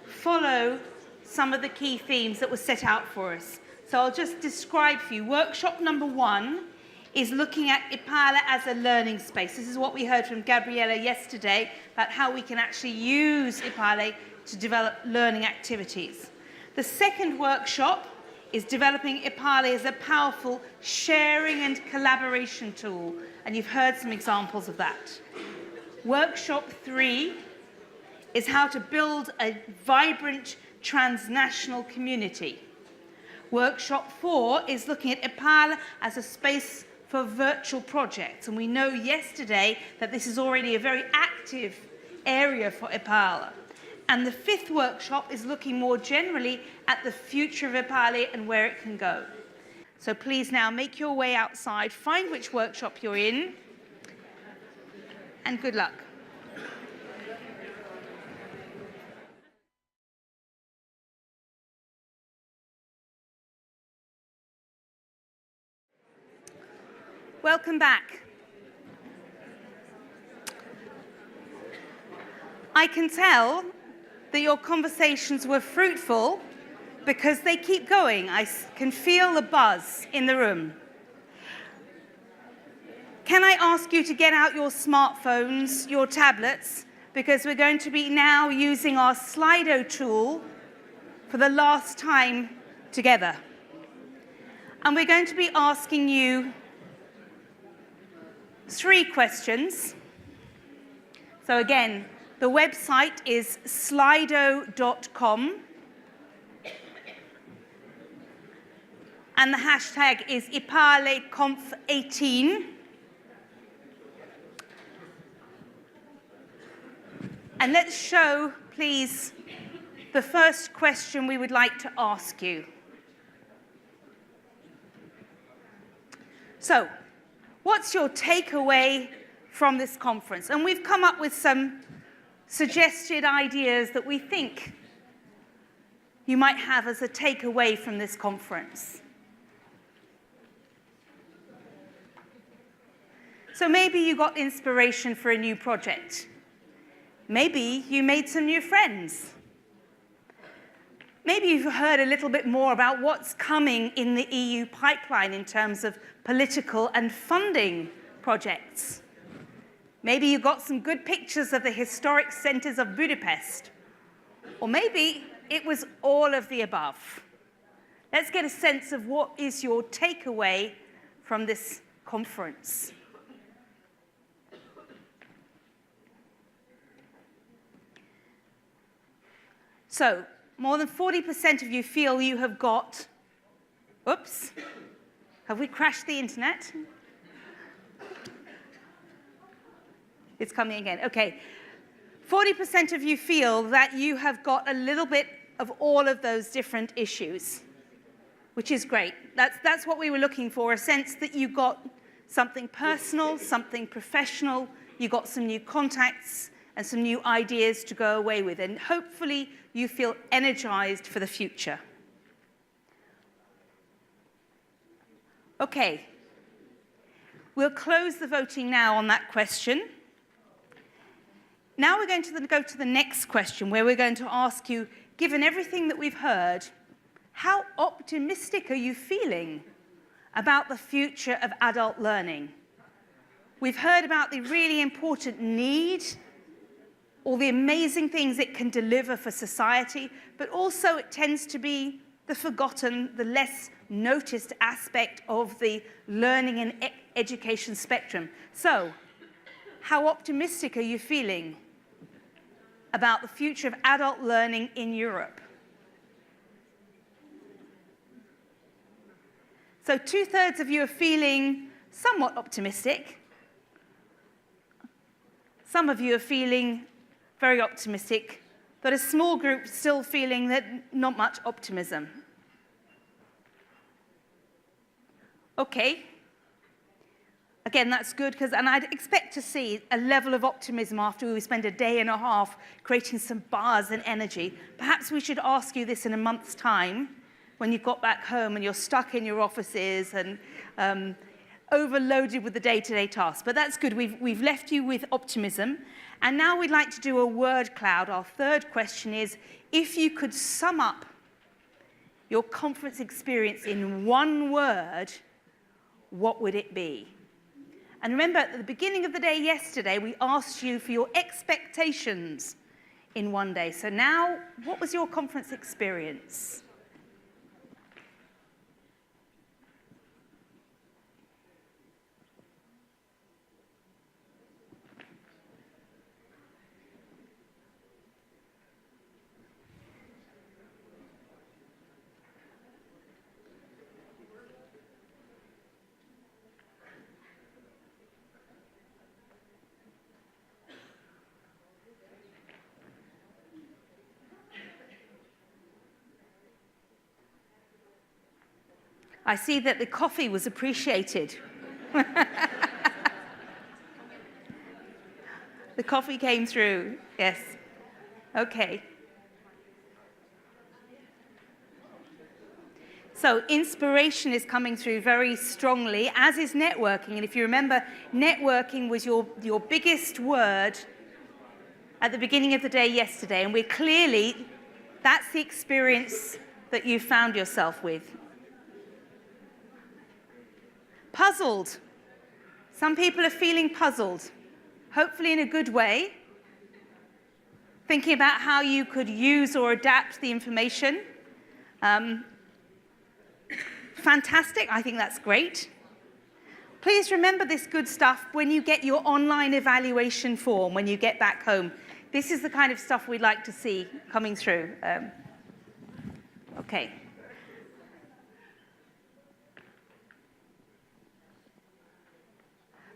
S1: follow some of the key themes that were set out for us. So I'll just describe for you. Workshop number 1 is looking at EPALE as a learning space. This is what we heard from Gabriella yesterday about how we can actually use EPALE to develop learning activities. The second workshop is developing EPALE as a powerful sharing and collaboration tool, and you've heard some examples of that. Workshop 3 is how to build a vibrant transnational community. Workshop 4 is looking at EPALE as a space for virtual projects, and we know yesterday that this is already a very active area for EPALE. And the 5th workshop is looking more generally at the future of EPALE and where it can go. So please now make your way outside, find which workshop you're in, and good luck. Welcome back. I can tell that your conversations were fruitful because they keep going. I can feel the buzz in the room. can I ask you to get out your smartphones, your tablets, because we're going to be now using our Slido tool for the last time together. And we're going to be asking you 3 questions. So again, the website is slido.com. And the hashtag is EPALE Conf 18. And let's show, please, the first question we would like to ask you. So, what's your takeaway from this conference? And we've come up with some suggested ideas that we think you might have as a takeaway from this conference. So maybe you got inspiration for a new project. Maybe you made some new friends. Maybe you've heard a little bit more about what's coming in the EU pipeline in terms of political and funding projects. Maybe you got some good pictures of the historic centers of Budapest. Or maybe it was all of the above. Let's get a sense of what is your takeaway from this conference. So, more than 40% of you feel you have got, oops, have we crashed the internet? It's coming again, okay. 40% of you feel that you have got a little bit of all of those different issues, which is great. That's what we were looking for, a sense that you got something personal, something professional, you got some new contacts, and some new ideas to go away with. And hopefully you feel energized for the future. Okay. We'll close the voting now on that question. Now we're going to go to the next question, where we're going to ask you, given everything that we've heard, how optimistic are you feeling about the future of adult learning? We've heard about the really important need, all the amazing things it can deliver for society, but also it tends to be the forgotten, the less noticed aspect of the learning and education spectrum. So, how optimistic are you feeling about the future of adult learning in Europe? So 2/3 of you are feeling somewhat optimistic. Some of you are feeling very optimistic, but a small group still feeling that not much optimism. Okay. Again, that's good, and I'd expect to see a level of optimism after we spend a day and a half creating some buzz and energy. Perhaps we should ask you this in a month's time, when you've got back home and you're stuck in your offices and overloaded with the day-to-day tasks. But that's good. We've left you with optimism. And now we'd like to do a word cloud. Our third question is, if you could sum up your conference experience in one word, what would it be? And remember, at the beginning of the day yesterday, we asked you for your expectations in one day. So now, what was your conference experience? I see that the coffee was appreciated. The coffee came through, yes. Okay. So inspiration is coming through very strongly, as is networking. And if you remember, networking was your biggest word at the beginning of the day yesterday. And that's the experience that you found yourself with. Puzzled. Some people are feeling puzzled, hopefully in a good way, thinking about how you could use or adapt the information. Fantastic, I think that's great. Please remember this good stuff when you get your online evaluation form when you get back home. This is the kind of stuff we'd like to see coming through. Okay.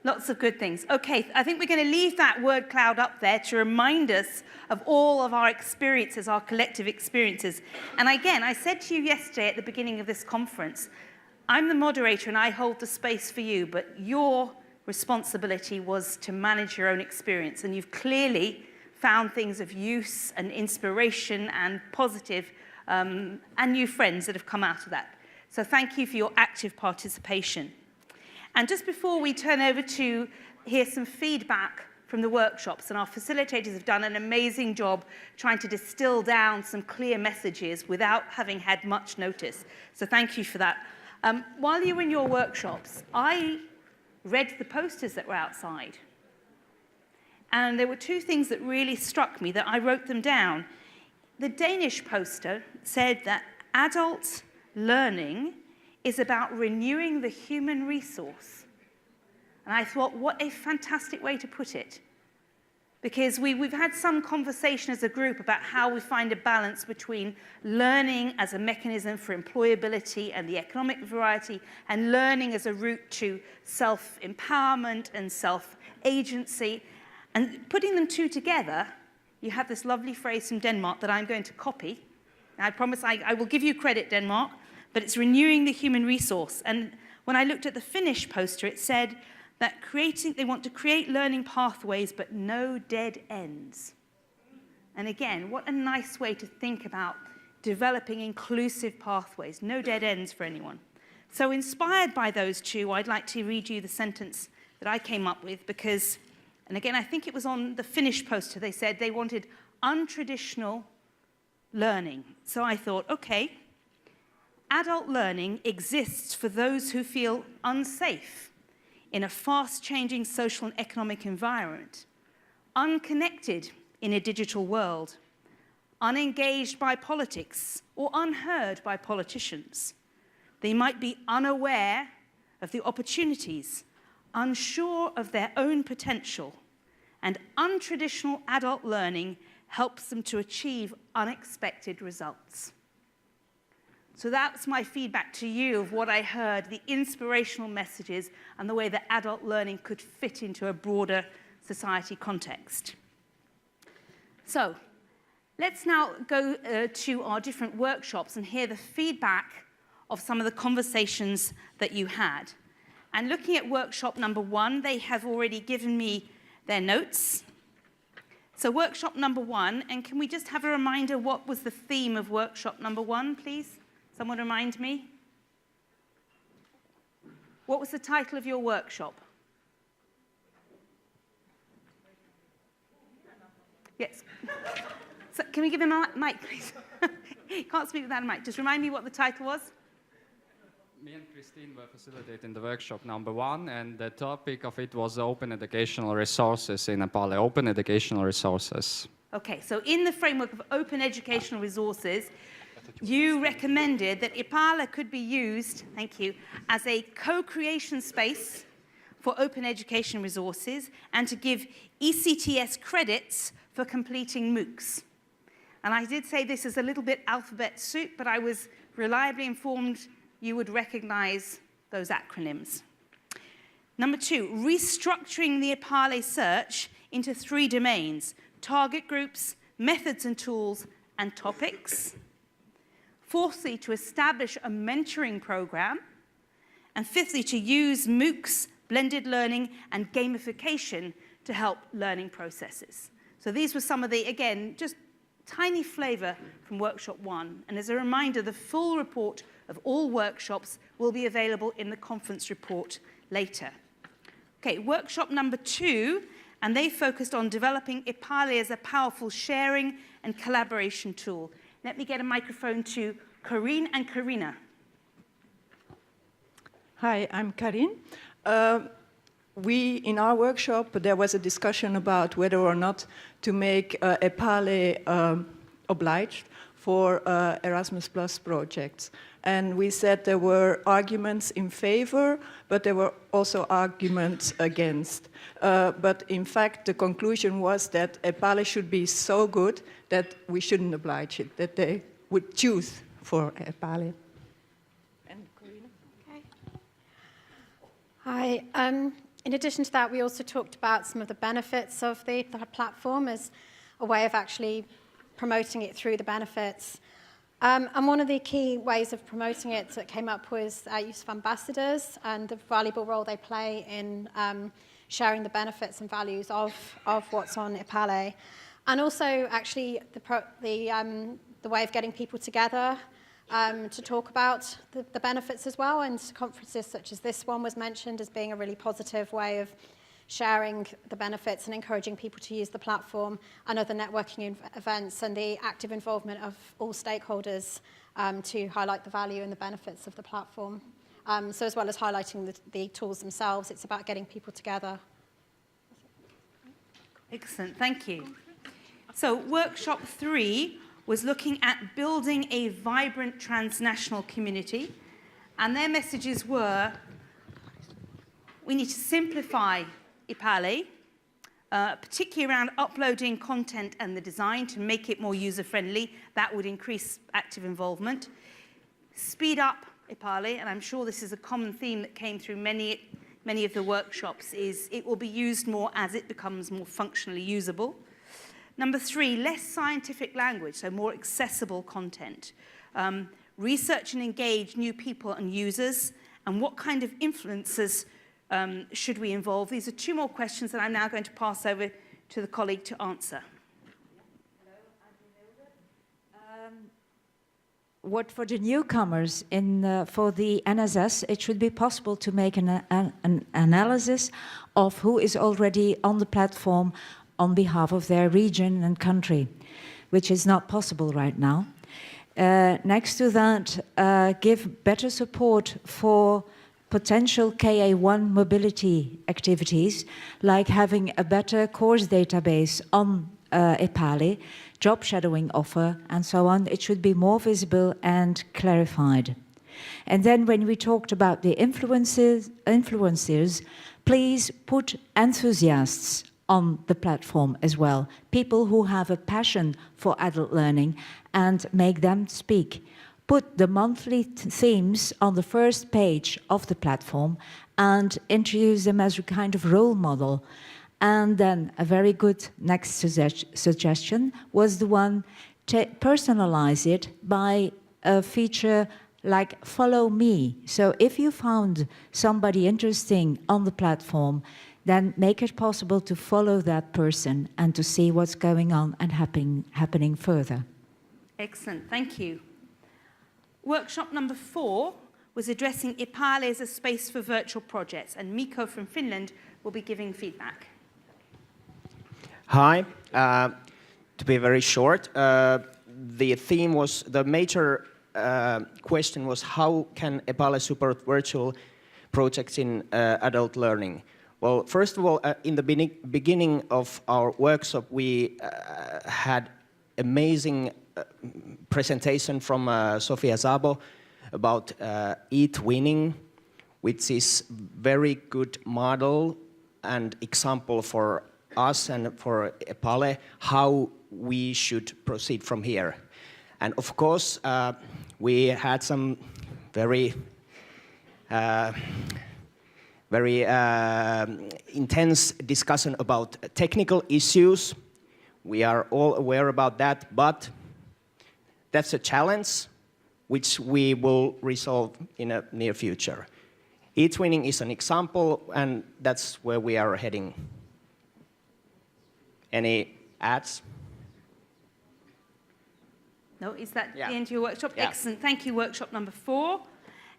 S1: Lots of good things. Okay, I think we're going to leave that word cloud up there to remind us of all of our experiences, our collective experiences. And again, I said to you yesterday at the beginning of this conference, I'm the moderator and I hold the space for you, but your responsibility was to manage your own experience. And you've clearly found things of use and inspiration and positive and new friends that have come out of that. So thank you for your active participation. And just before we turn over to hear some feedback from the workshops, and our facilitators have done an amazing job trying to distill down some clear messages without having had much notice. So thank you for that. While you were in your workshops, I read the posters that were outside. And there were two things that really struck me that I wrote them down. The Danish poster said that adult learning is about renewing the human resource. And I thought, what a fantastic way to put it. Because we've had some conversation as a group about how we find a balance between learning as a mechanism for employability and the economic variety, and learning as a route to self-empowerment and self-agency. And putting them two together, you have this lovely phrase from Denmark that I'm going to copy. And I promise I will give you credit, Denmark. But it's renewing the human resource. And when I looked at the Finnish poster, it said that they want to create learning pathways, but no dead ends. And again, what a nice way to think about developing inclusive pathways, no dead ends for anyone. So inspired by those two, I'd like to read you the sentence that I came up with because, and again, I think it was on the Finnish poster, they said they wanted untraditional learning. So I thought, okay, adult learning exists for those who feel unsafe in a fast-changing social and economic environment, unconnected in a digital world, unengaged by politics or unheard by politicians. They might be unaware of the opportunities, unsure of their own potential, and untraditional adult learning helps them to achieve unexpected results. So that's my feedback to you of what I heard, the inspirational messages and the way that adult learning could fit into a broader society context. So let's now go to our different workshops and hear the feedback of some of the conversations that you had. And looking at workshop number 1, they have already given me their notes. So workshop number 1, and can we just have a reminder what was the theme of workshop number 1, please? Someone remind me. What was the title of your workshop? Yes. So can we give him a mic, please? Can't speak without a mic. Just remind me what the title was.
S21: Me and Christine were facilitating the workshop number 1, and the topic of it was open educational resources in EPALE, open educational resources.
S1: Okay, so in the framework of open educational resources, you recommended that EPALE could be used, thank you, as a co-creation space for open education resources and to give ECTS credits for completing MOOCs. And I did say this is a little bit alphabet soup, but I was reliably informed you would recognize those acronyms. Number 2, restructuring the EPALE search into 3 domains: target groups, methods and tools, and topics. Fourthly, to establish a mentoring program. And fifthly, to use MOOCs, blended learning, and gamification to help learning processes. So these were some of the, again, just tiny flavor from workshop 1. And as a reminder, the full report of all workshops will be available in the conference report later. Okay, workshop number 2, and they focused on developing EPALE as a powerful sharing and collaboration tool. Let me get a microphone to Corinne and Karina.
S20: Hi, I'm Karin. in our workshop, there was a discussion about whether or not to make EPALE obliged for Erasmus Plus projects. And we said there were arguments in favor, but there were also arguments against. But in fact, the conclusion was that EPALE should be so good that we shouldn't oblige it, that they would choose for EPALE.
S2: Hi. In addition to that, we also talked about some of the benefits of the platform as a way of actually promoting it through the benefits. And one of the key ways of promoting it that came up was use of ambassadors and the valuable role they play in sharing the benefits and values of what's on EPALE. And also, actually, the way of getting people together to talk about the benefits as well, and conferences such as this one was mentioned as being a really positive way of sharing the benefits and encouraging people to use the platform, and other networking events, and the active involvement of all stakeholders to highlight the value and the benefits of the platform. So as well as highlighting the tools themselves, it's about getting people together.
S1: Excellent, thank you. So workshop 3 was looking at building a vibrant transnational community, and their messages were, we need to simplify EPALE, particularly around uploading content and the design to make it more user-friendly. That would increase active involvement. Speed up EPALE, and I'm sure this is a common theme that came through many of the workshops, is it will be used more as it becomes more functionally usable. Number 3, less scientific language, so more accessible content. Research and engage new people and users, and what kind of influencers should we involve? These are 2 more questions that I'm now going to pass over to the colleague to answer.
S22: What for the newcomers for the NSS, it should be possible to make an analysis of who is already on the platform on behalf of their region and country, which is not possible right now. Next to that, give better support for potential KA1 mobility activities, like having a better course database on EPALE, job shadowing offer, and so on. It should be more visible and clarified. And then when we talked about the influencers, please put enthusiasts on the platform as well, people who have a passion for adult learning, and make them speak. Put the monthly themes on the first page of the platform and introduce them as a kind of role model. And then a very good next suggestion was the one to personalize it by a feature like follow me. So if you found somebody interesting on the platform, then make it possible to follow that person and to see what's going on and happening further.
S1: Excellent, thank you. Workshop number 4 was addressing EPALE as a space for virtual projects, and Mikko from Finland will be giving feedback.
S23: Hi. To be very short, the theme was, the major question was, how can EPALE support virtual projects in adult learning? Well, first of all, in the beginning of our workshop, we had amazing presentation from Sofia Szabo about e-twinning, which is very good model and example for us and for EPALE, how we should proceed from here. And of course, we had some very intense discussion about technical issues. We are all aware about that, but that's a challenge which we will resolve in the near future. E-twinning is an example, and that's where we are heading. Any ads?
S1: No, is that the end of your workshop? Yeah. Excellent, thank you, workshop number 4.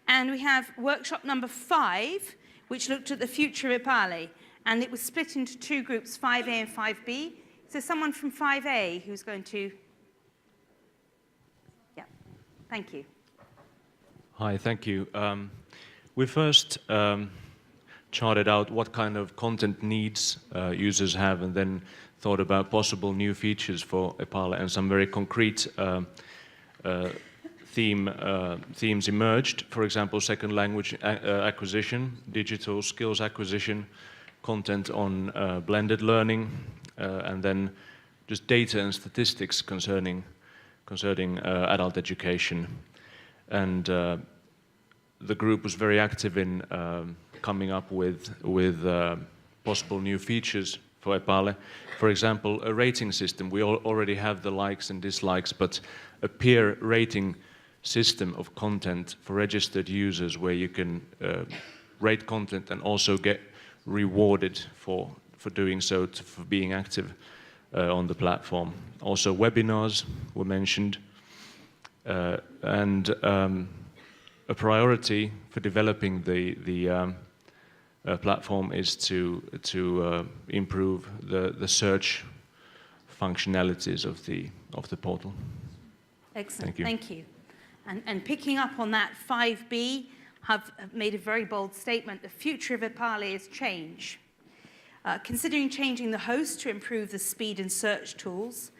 S1: And we have workshop number 5, which looked at the future of EPALE, and it was split into 2 groups, 5A and 5B. Is there someone from 5A who's going to? Yeah, thank you.
S24: Hi, thank you. We first
S6: charted out what kind of content needs users have, and then thought about possible new features for EPALE, and some very concrete themes emerged. For example, second language acquisition, digital skills acquisition, content on blended learning, and then just data and statistics concerning adult education. And the group was very active in coming up with possible new features for EPALE. For example, a rating system. We already have the likes and dislikes, but a peer rating system of content for registered users where you can rate content and also get rewarded for doing so, for being active on the platform. Also webinars were mentioned, and a priority for developing the platform is to improve the search functionalities of the portal.
S1: Excellent,
S6: Thank you.
S1: And picking up on that, 5B have made a very bold statement. The future of EPALE is change. Considering changing the host to improve the speed and search tools,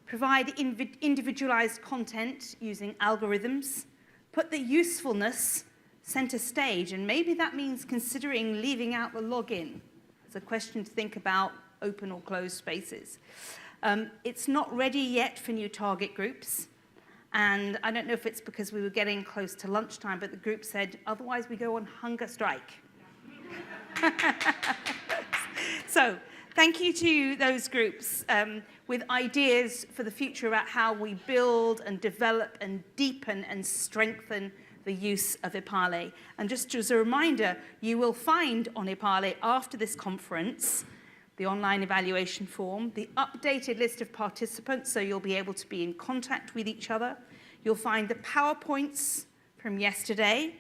S1: provide individualized content using algorithms, put the usefulness center stage, and maybe that means considering leaving out the login. It's a question to think about, open or closed spaces. It's not ready yet for new target groups. And I don't know if it's because we were getting close to lunchtime, but the group said, otherwise we go on hunger strike. So thank you to those groups with ideas for the future about how we build and develop and deepen and strengthen the use of EPALE. And just as a reminder, you will find on EPALE after this conference the online evaluation form, the updated list of participants, so you'll be able to be in contact with each other. You'll find the PowerPoints from yesterday.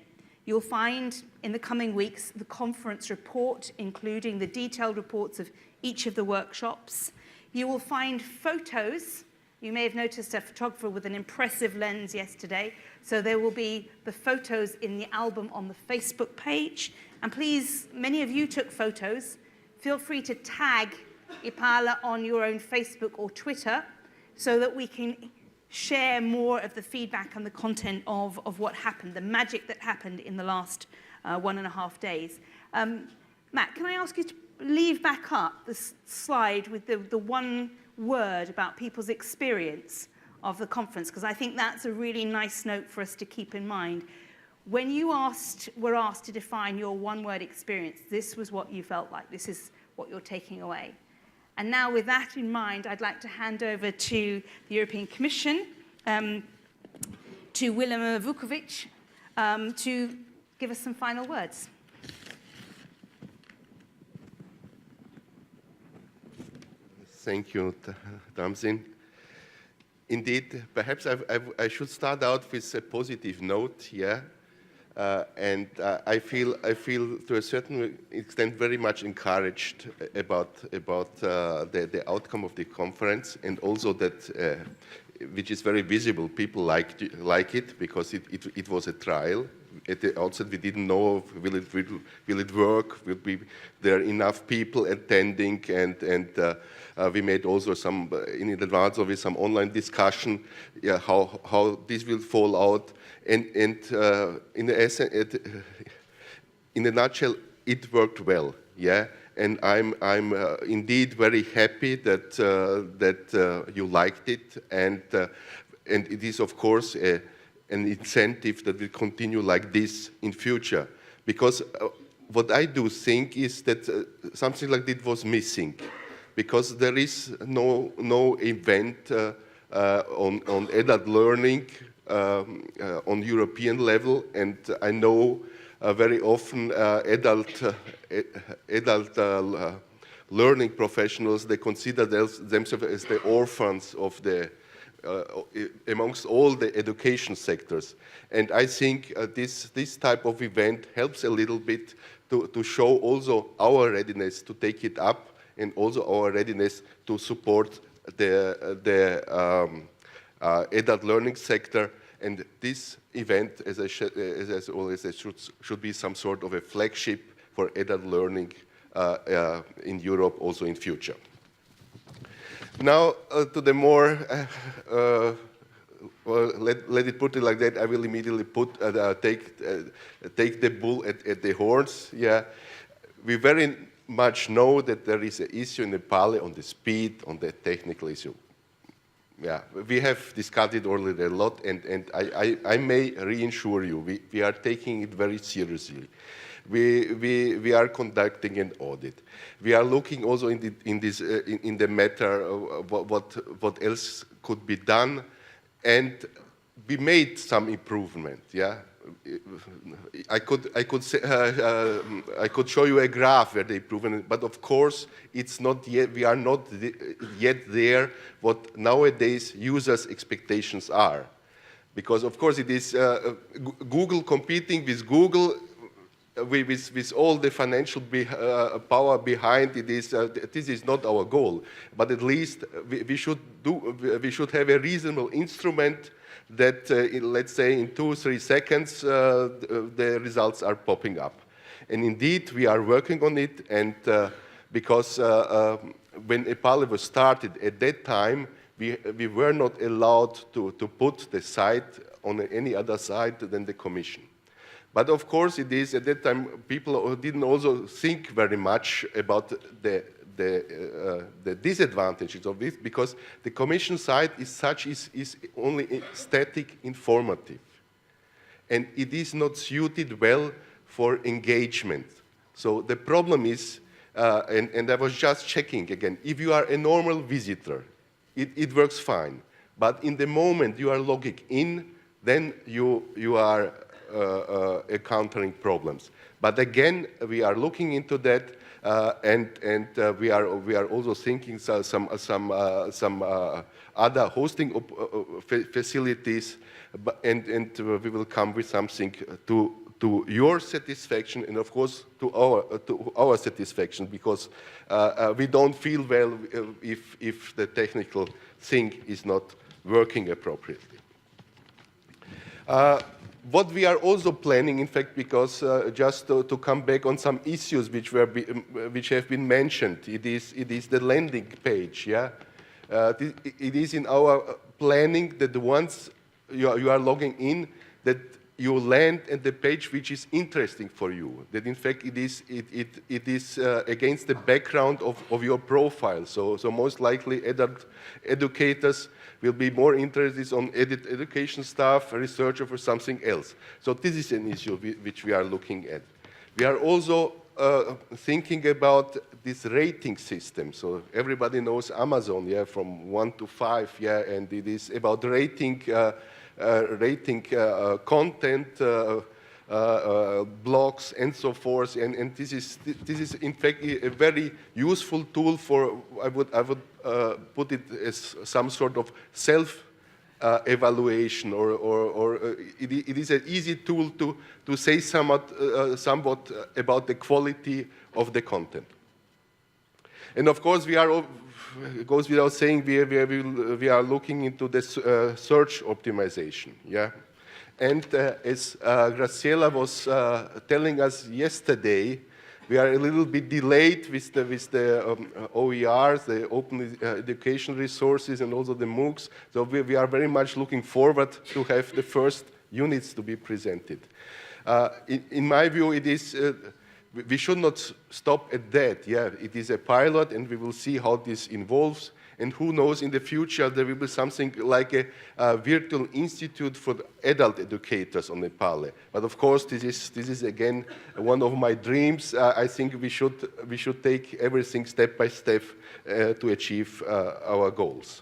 S1: You'll find in the coming weeks the conference report, including the detailed reports of each of the workshops. You will find photos. You may have noticed a photographer with an impressive lens yesterday. So there will be the photos in the album on the Facebook page. And please, many of you took photos. Feel free to tag EPALE on your own Facebook or Twitter so that we can share more of the feedback and the content of what happened, the magic that happened in the last 1.5 days. Matt, can I ask you to leave back up the slide with the one word about people's experience of the conference, because I think that's a really nice note for us to keep in mind. When you were asked to define your one-word experience, this was what you felt like. This is what you're taking away. And now with that in mind, I'd like to hand over to the European Commission, to Willem Vukovic, to give us some final words.
S9: Thank you, Tamsin. Indeed, perhaps I should start out with a positive note here. And I feel to a certain extent very much encouraged about the outcome of the conference, and also that which is very visible. People like it because it was a trial. At the outset, we didn't know will it work? Will be there enough people attending? And we made also some in advance of it some online discussion, how this will fall out. And in a nutshell, it worked well, yeah. And I'm indeed very happy that you liked it, and it is of course an incentive that will continue like this in future. Because what I do think is that something like this was missing, because there is no event on adult learning on European level, and I know very often adult learning professionals, they consider themselves as the orphans of the amongst all the education sectors. And I think this type of event helps a little bit to show also our readiness to take it up, and also our readiness to support the adult learning sector. And this event, as I always say, should be some sort of a flagship for adult learning in Europe also in future. Now to the more, well, let it put it like that, I will immediately take the bull at the horns. Yeah, we very much know that there is an issue in EPALE on the speed, on the technical issue. Yeah, we have discussed it already a lot, and I may reassure you, we are taking it very seriously. We are conducting an audit. We are looking also in the matter of what else could be done, and we made some improvement. Yeah, I could show you a graph where the improvement, but of course it's not yet. We are not yet there. What nowadays users' expectations are, because of course it is Google competing with Google. With all the financial power behind it, this is not our goal. But at least we should have a reasonable instrument that, let's say, in 2-3 seconds, the results are popping up. And indeed, we are working on it. And because when EPALE was started, at that time, we were not allowed to put the site on any other site than the Commission. But of course, it is, at that time, people didn't also think very much about the disadvantages of this, because the Commission site is only static informative. And it is not suited well for engagement. So the problem is, and I was just checking again, if you are a normal visitor, it works fine. But in the moment you are logging in, then you are encountering problems. But again, we are looking into that, and we are also thinking some other hosting facilities, and we will come with something to your satisfaction, and of course to our satisfaction, because we don't feel well if the technical thing is not working appropriately. What we are also planning, in fact, because just to come back on some issues which have been mentioned, it is the landing page. Yeah, it is in our planning that once you are logging in, that you land at the page which is interesting for you. That in fact it is against the background of your profile. So most likely adult educators will be more interested on education staff, a researcher for something else. So this is an issue which we are looking at. We are also thinking about this rating system. So everybody knows Amazon, yeah, from 1 to 5, yeah, and it is about rating content, blogs, and so forth. And this is in fact a very useful tool for, I would put it as some sort of self-evaluation, or it is an easy tool to say somewhat about the quality of the content. And of course, it goes without saying, we are looking into this search optimization. Yeah, and as Graciela was telling us yesterday, we are a little bit delayed with the OERs, the Open Education Resources, and also the MOOCs. So we are very much looking forward to have the first units to be presented. In my view, it is. We should not stop at that. Yeah, it is a pilot, and we will see how this evolves. And who knows, in the future there will be something like a virtual institute for adult educators on EPALE. But of course, this is again one of my dreams. I think we should take everything step by step to achieve our goals.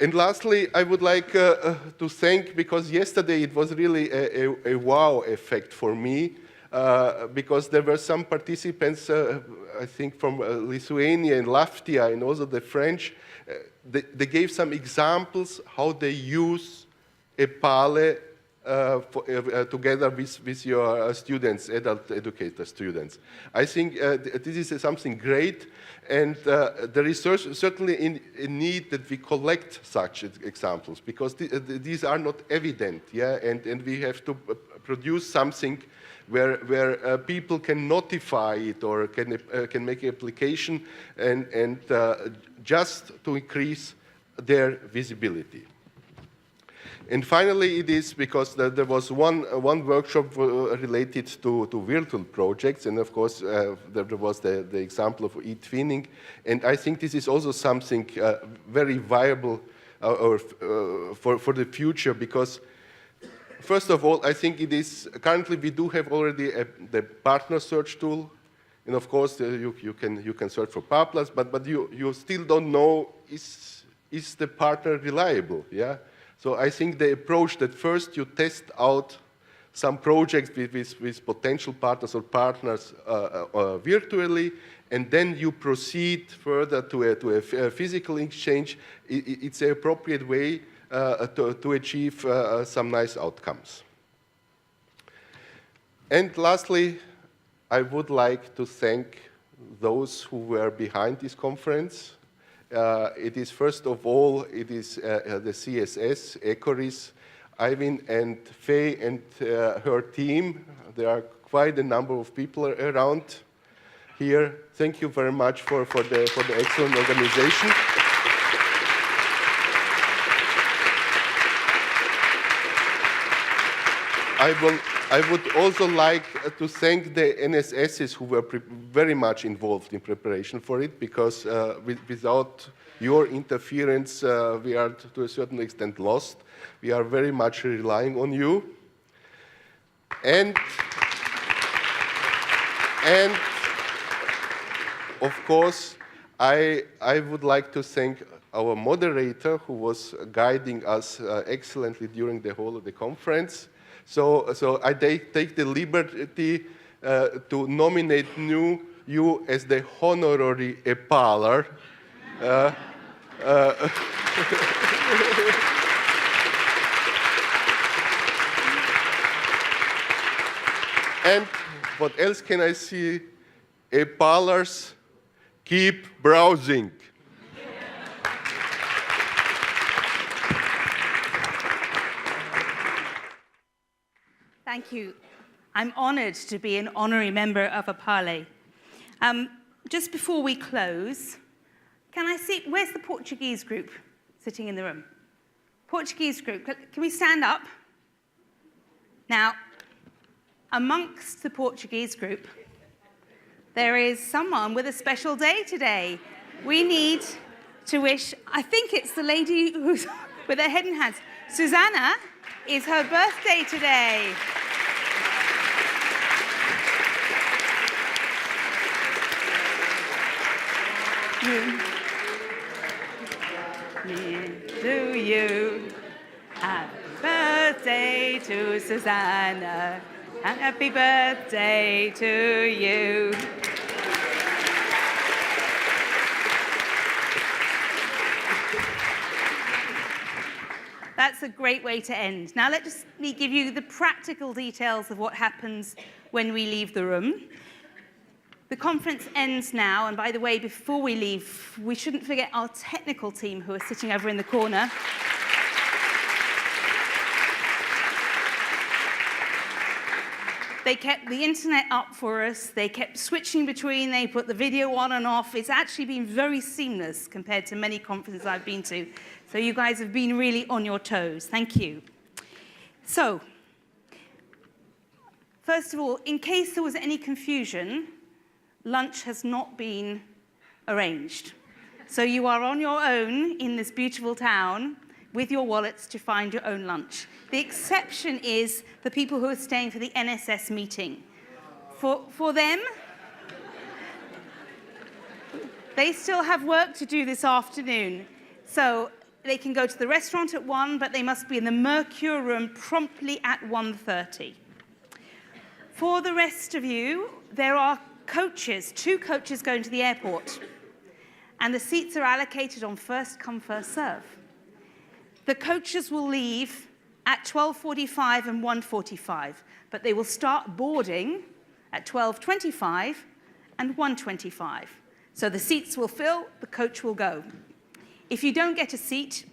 S9: And lastly, I would like to thank, because yesterday it was really a wow effect for me. Because there were some participants, I think from Lithuania and Latvia, and also the French, they gave some examples how they use EPALE together with your students, adult educator students. I think this is something great, and there is certainly a need that we collect such examples, because these are not evident, yeah, and we have to produce something where people can notify it or can make an application and just to increase their visibility. And finally, it is because there was one workshop related to virtual projects, and of course there was the example of e-twinning, and I think this is also something very viable for the future, because first of all, I think it is, currently we do have already the partner search tool, and of course you can search for partners, but you still don't know is the partner reliable, yeah? So I think the approach that first you test out some projects with potential partners or partners virtually, and then you proceed further to a physical exchange, it's an appropriate way to achieve some nice outcomes. And lastly, I would like to thank those who were behind this conference. It is, first of all, it is the CSS, ECORIS, Ivan and Faye and her team. There are quite a number of people around here. Thank you very much for the excellent organization. I would also like to thank the NSSs who were very much involved in preparation for it, because without your interference, we are to a certain extent lost. We are very much relying on you. And of course, I would like to thank our moderator, who was guiding us excellently during the whole of the conference. So I take the liberty to nominate you as the honorary EPALer. And what else can I see? EPALers, keep browsing.
S1: Thank you. I'm honored to be an honorary member of EPALE. Just before we close, can I see, where's the Portuguese group sitting in the room? Portuguese group, can we stand up? Now, amongst the Portuguese group, there is someone with a special day today. We need to wish, I think it's the lady who's with her head in hands. Susanna, is her birthday today. To you, happy birthday to Susanna, happy birthday to you. That's a great way to end. Now let me give you the practical details of what happens when we leave the room. The conference ends now, and by the way, before we leave, we shouldn't forget our technical team who are sitting over in the corner. They kept the internet up for us, they kept switching between, they put the video on and off. It's actually been very seamless compared to many conferences I've been to. So you guys have been really on your toes. Thank you. So, first of all, in case there was any confusion, lunch has not been arranged. So you are on your own in this beautiful town with your wallets to find your own lunch. The exception is the people who are staying for the NSS meeting. For them, they still have work to do this afternoon. So they can go to the restaurant at 1, but they must be in the Mercure room promptly at 1:30. For the rest of you, there are coaches, 2 coaches going to the airport, and the seats are allocated on first come, first serve. The coaches will leave at 12:45 and 1:45, but they will start boarding at 12:25 and 1:25. So the seats will fill, the coach will go. If you don't get a seat,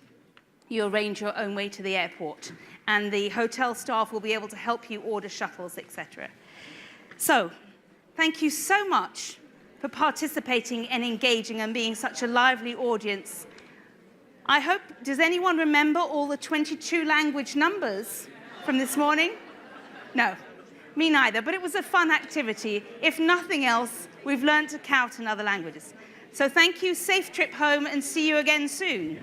S1: you arrange your own way to the airport. and the hotel staff will be able to help you order shuttles, etc. So, thank you so much for participating and engaging and being such a lively audience. I hope, does anyone remember all the 22 language numbers from this morning? No, me neither, but it was a fun activity. If nothing else, we've learned to count in other languages. So thank you, safe trip home, and see you again soon.